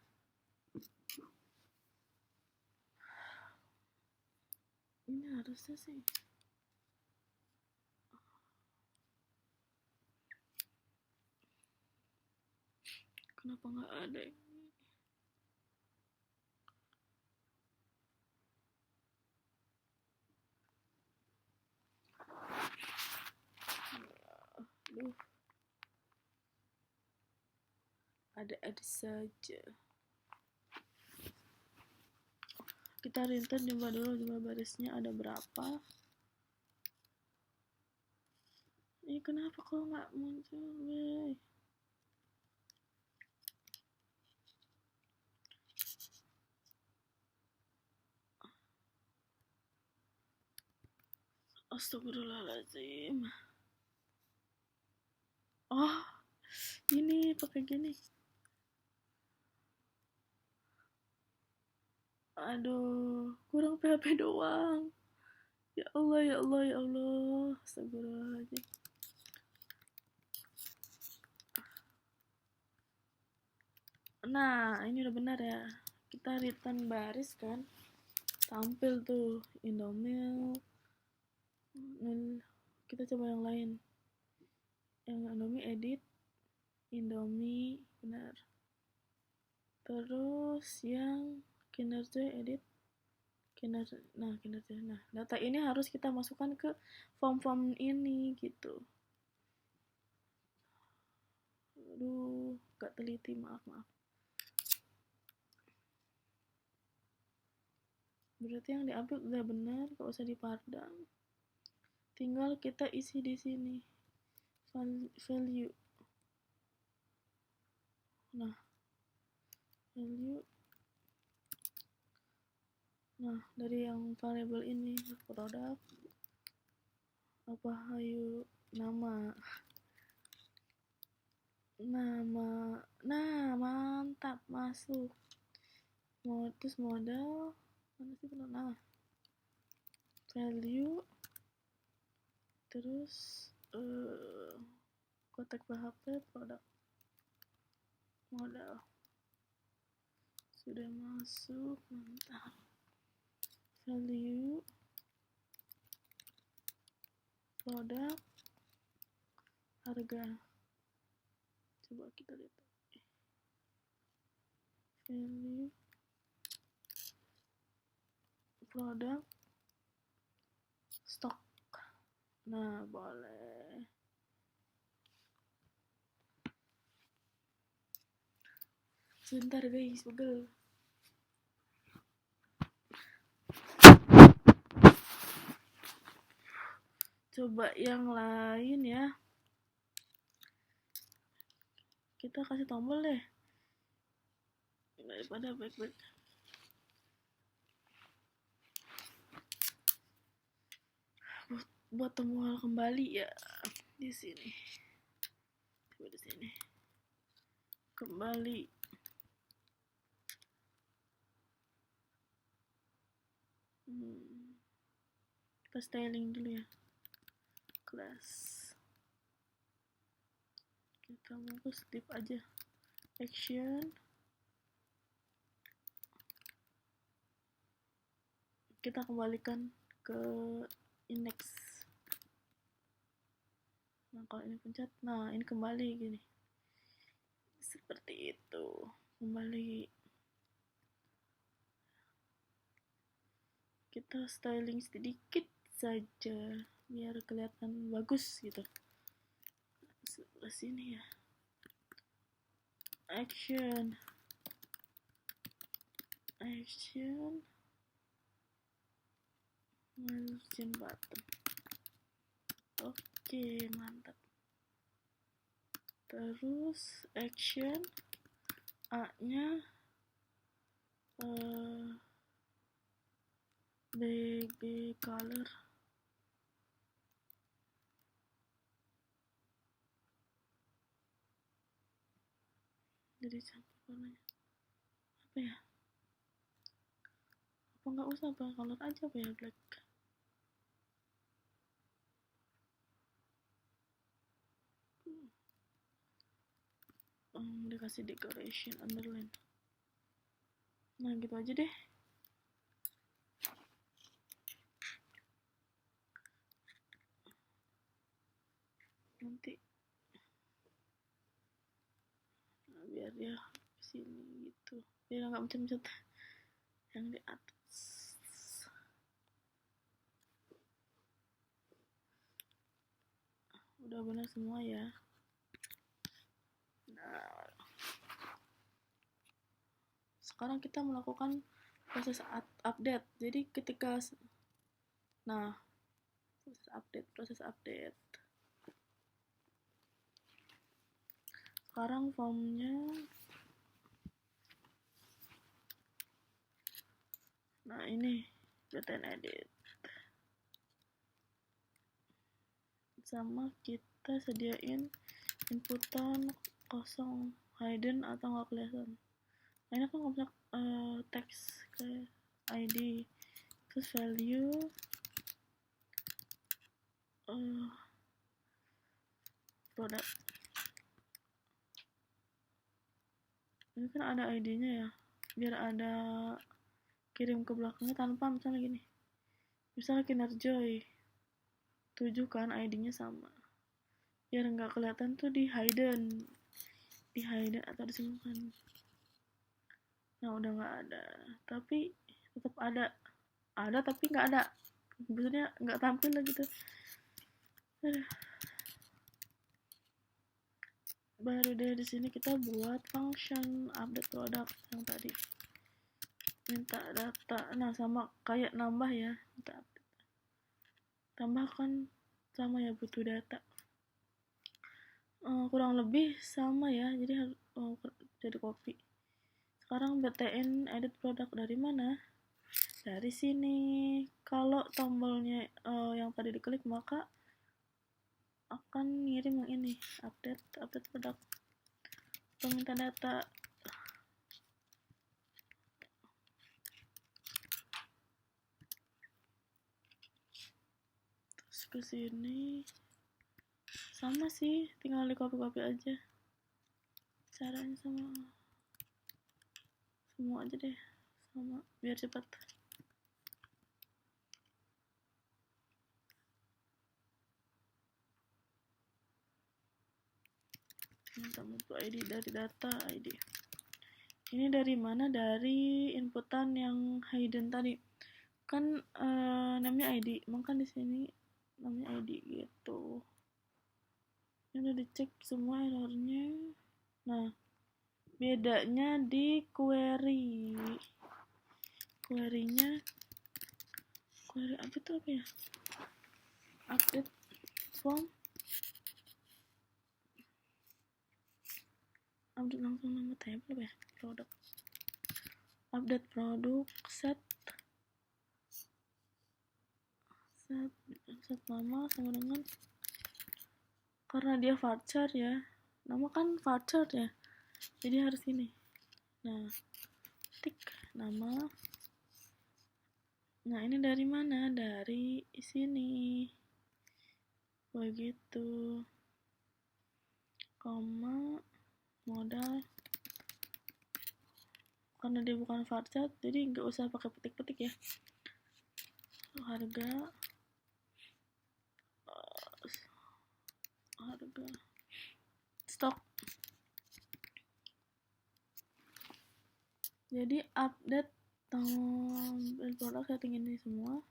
Ini harusnya sih. Kenapa nggak ada ini? Aduh. Ada saja. Kita rinten coba dulu jumlah barisnya ada berapa. Ini kenapa kok nggak muncul, wey? Astagfirullahaladzim. Oh, ini pakai gini. Aduh, kurang PHP doang. Ya Allah, ya Allah, ya Allah. Astagfirullahaladzim. Nah, ini udah benar ya. Kita return baris kan. Tampil tuh Indomie. Kita coba yang lain. Yang Indomie edit. Indomie, benar. Terus yang kinerja edit. Kinerja. Nah, data ini harus kita masukkan ke form-form ini gitu. Aduh, gak teliti, maaf. Berarti yang diupload udah benar, gak usah dipardang. Tinggal kita isi di sini. Value. Nah, value. Nah, dari yang variable ini produk apa hayu nama. Nah, mantap, masuk. Terus modal mana sih benar? Nah, value terus kotak PHP produk modal sudah masuk, mantap. Value produk harga, coba kita lihat. Value produk stok. Nah, boleh. Sebentar guys, pegel. Coba yang lain ya. Kita kasih tombol deh. Daripada baik-baik. Buat tombol kembali ya di sini. Coba di sini. Kembali. Kita styling dulu ya. Class. Kita bungkus tip aja. Action. Kita kembalikan ke index. Nah, kalau ini pencet, nah ini kembali gini. Seperti itu. Kembali. Kita styling sedikit saja biar kelihatan bagus gitu. Sebelah sini ya. Action. Merge button. Oke, mantap. Terus action A-nya baby color, jadi campur warnanya apa ya, apa nggak usah black color aja apa ya, black. Dikasih decoration underline. Nah gitu aja deh. Nanti biar dia sini gitu, biar nggak mencet-mencet yang di atas. Udah benar semua ya. Nah, sekarang kita melakukan proses update. Jadi ketika proses update. Sekarang formnya, nah ini button edit, sama kita sediain inputan kosong, hidden atau nggak kelihatan. Nah, ini kan nggak bisa teks kayak ID, terus value, produk. Ini kan ada ID-nya ya, biar ada kirim ke belakangnya tanpa misalnya gini, misalnya Kinerjoy 7 kan ID-nya sama, biar nggak kelihatan tuh di hidden atau disimpan. Nah udah nggak ada, tapi tetap ada tapi nggak ada, maksudnya nggak tampil lah gitu. Baru deh di sini kita buat function update produk yang tadi minta data. Nah sama kayak nambah ya, minta update, tambahkan sama ya, butuh data. Kurang lebih sama ya, jadi harus jadi copy. Sekarang btn edit produk dari mana? Dari sini. Kalau tombolnya yang tadi diklik, maka akan ngirim yang ini, update produk atau minta data. Terus ke sini sama sih, tinggal di copy aja, caranya sama semua aja deh, sama biar cepat. Minta mutu ID dari data ID. Ini dari mana? Dari inputan yang hidden tadi. Kan namanya ID, maka di sini namanya ID gitu. Ini udah dicek semua errornya. Nah, bedanya di query. Query-nya, query update itu apa ya? Update form. Update langsung nama table ya, produk. Update produk set nama sama dengan, karena dia varchar ya, nama kan varchar ya, jadi harus ini. Nah, tik nama. Nah, ini dari mana? Dari sini. Begitu. Koma, modal. Karena dia bukan varchar, jadi nggak usah pakai petik-petik ya. Harga stok. Jadi update produk setting ini semua.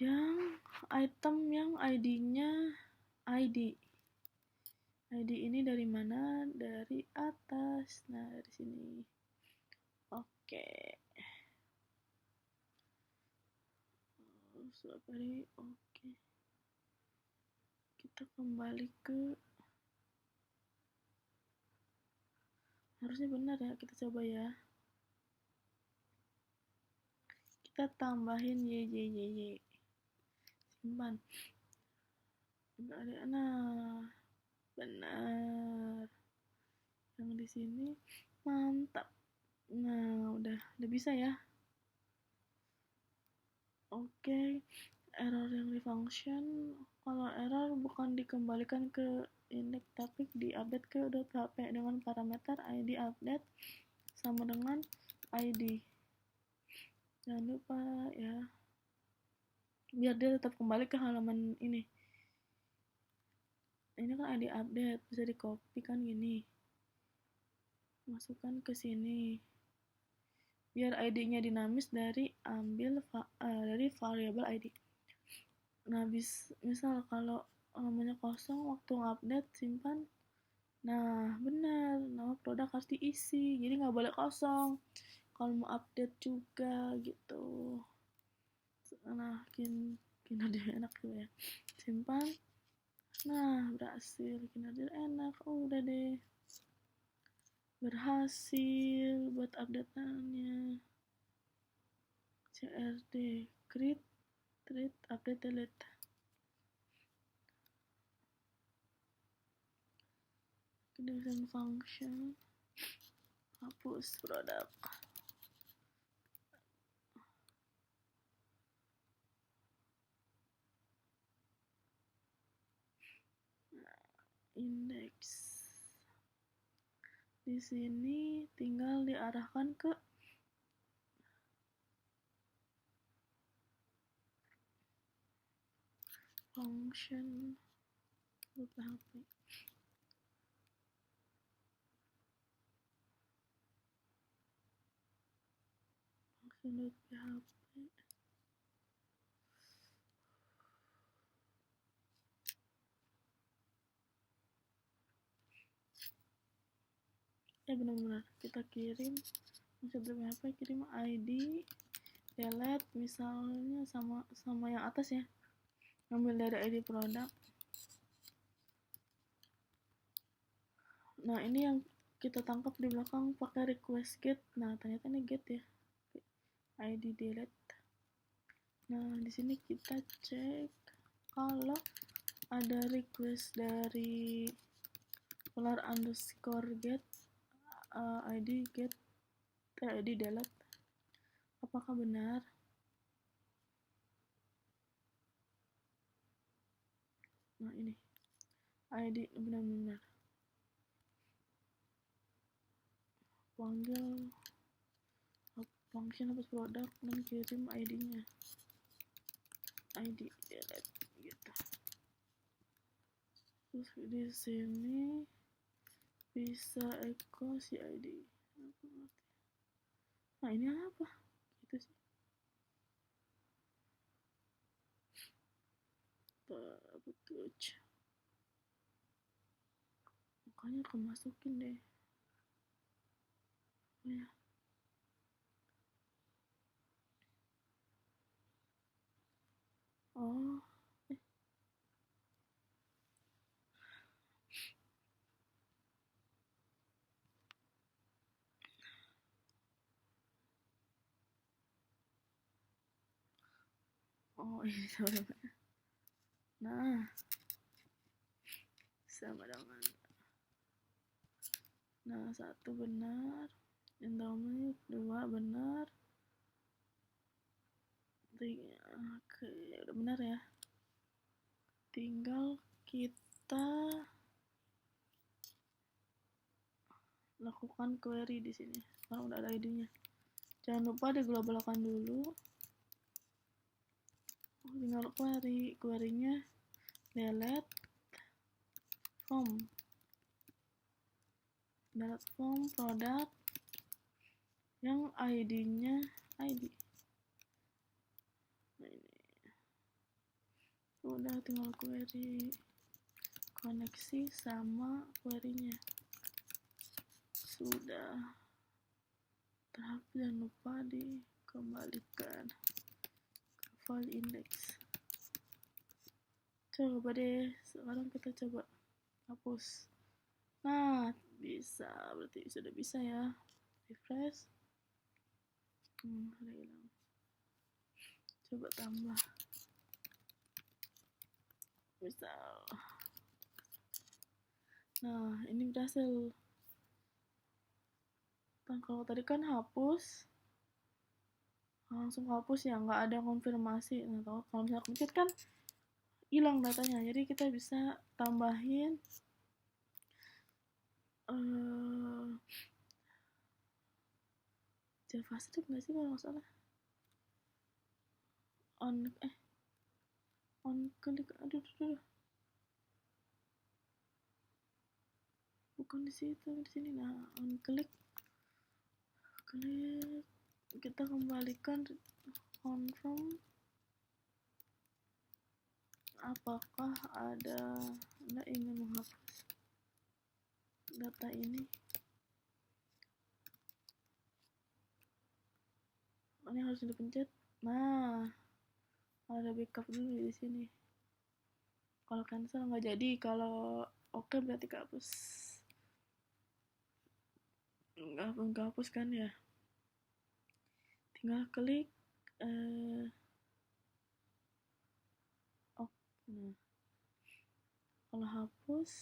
Yang item yang ID-nya ID ini dari mana? Dari atas. Nah, dari sini. Oke. Oke. Kita kembali ke Harusnya benar ya, kita coba ya. Kita tambahin y. Simpan. Enggak ada. Nah, benar. Yang di sini mantap. Nah, udah bisa ya. Oke. Error yang di function, kalau error bukan dikembalikan ke index tapi diupdate ke .php dengan parameter id update sama dengan id. Jangan lupa ya, biar dia tetap kembali ke halaman ini. Ini kan id update, bisa di copy kan gini, masukkan ke sini biar id-nya dinamis dari variabel id. Nah, misal kalau namanya kosong waktu update simpan. Nah, benar, nama produk harus diisi, jadi nggak boleh kosong kalau mau update juga gitu. Nah, kinerja enak tuh ya. Simpan. Nah, berhasil, kinerja enak. Udah deh, berhasil buat update-nya. CRD create update delete. Design function, hapus produk. Index di sini tinggal diarahkan ke function .php. Function.php. Ya benar-benar kita kirim function.php, kirim id delete misalnya sama yang atas ya, ngambil dari id produk. Nah, ini yang kita tangkap di belakang pakai request get. Nah, ternyata ini get ya, id delete. Nah, di sini kita cek kalau ada request dari polar underscore get id get id delete, apakah benar? Nah, ini id benar-benar panggil function hapus produk dan kirim id-nya, id delete gitu. Terus di sini bisa echo si id. Nah, ini apa gitu sih, betul, makanya aku masukin deh ya. Oh, ini sama dengan, nah sama dengan, nah 1 benar, indomie 2 benar, 3 oke, udah benar ya. Tinggal kita lakukan query di sini karena udah ada id-nya. Jangan lupa diglobalkan dulu. Tinggal query-nya delete from produk yang id-nya id. Nah, ini udah, tinggal query koneksi sama query-nya sudah terhapus. Jangan lupa dikembalikan ke file index. Coba deh, sekarang kita coba hapus. Nah, Bisa, berarti sudah bisa ya. Refresh. Ada hilang. Coba tambah. Bisa. Nah, ini berhasil. Nah, kalau tadi kan hapus, langsung hapus ya, nggak ada konfirmasi. Nah, kalau misalnya kepencet kan hilang datanya. Jadi kita bisa tambahin JavaScript nggak sih kalau nggak salah? On klik, aduh. Bukan di situ, di sini. Nah, on klik, kita kembalikan confirm apakah Anda ingin menghapus data ini. Ini harus dipencet. Nah, ada backup dulu di sini. Kalau cancel nggak jadi, kalau oke berarti kehapus. Nggak hapus kan ya? Tinggal klik. Nah, kalau hapus,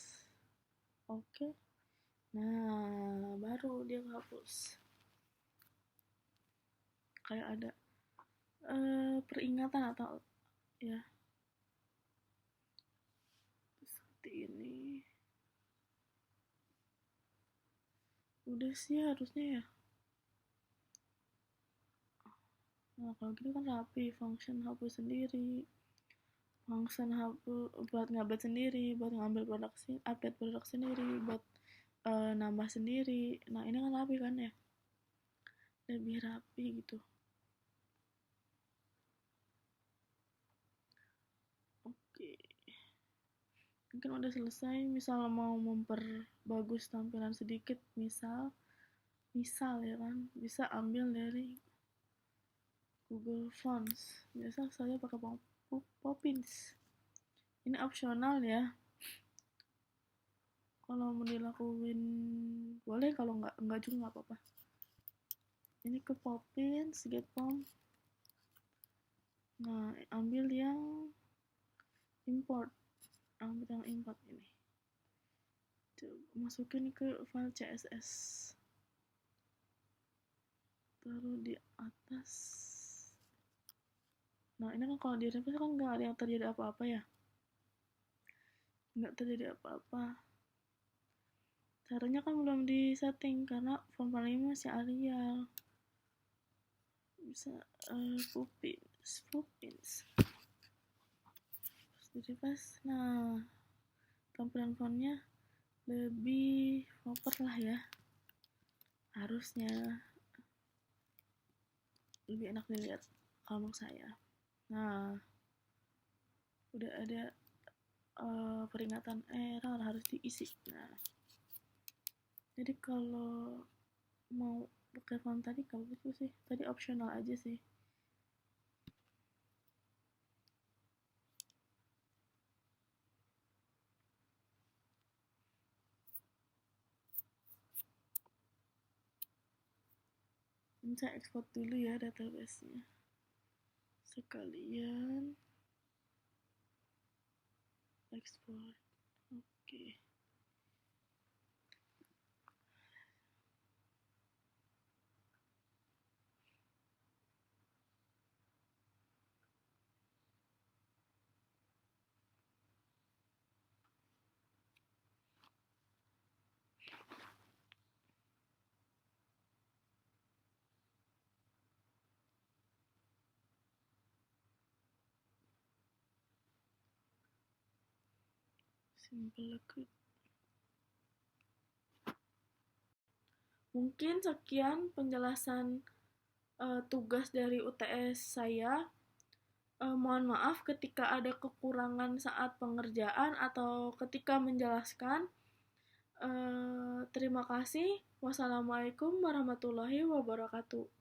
oke. Nah, baru dia hapus. Kayak ada peringatan atau ya seperti ini. Udah sih harusnya ya. Nah, kalau gini kan rapi, function hapus sendiri, function hapus buat ngupdate sendiri, buat ngambil update produk sendiri, buat nambah sendiri. Nah, ini kan rapi kan ya, lebih rapi gitu. Oke, mungkin udah selesai. Misal mau memperbagus tampilan sedikit, misal ya kan, bisa ambil dari Google Fonts. Biasa saya pakai Poppins. Ini opsional ya. Kalau mau dilakuin boleh, kalau nggak juga nggak apa-apa. Ini ke Poppins, get pom. Nah, ambil yang import ini. Masukin ke file CSS. Taruh di atas. Nah, ini kan kalau di refresh kan nggak ada yang terjadi apa-apa ya. Nggak terjadi apa-apa. Caranya kan belum di setting karena font paling masih Arial. Bisa Poppins. Terus di refresh. Nah, tampilan fontnya lebih proper lah ya. Harusnya lebih enak dilihat kalau saya. Nah, udah ada peringatan error harus diisi. Nah, jadi kalau mau pakai font tadi kalau itu sih tadi optional aja sih. Ini saya export dulu ya database-nya sekalian export. Oke. Simple liquid. Mungkin sekian penjelasan tugas dari UTS saya. Mohon maaf ketika ada kekurangan saat pengerjaan atau ketika menjelaskan. Terima kasih. Wassalamualaikum warahmatullahi wabarakatuh.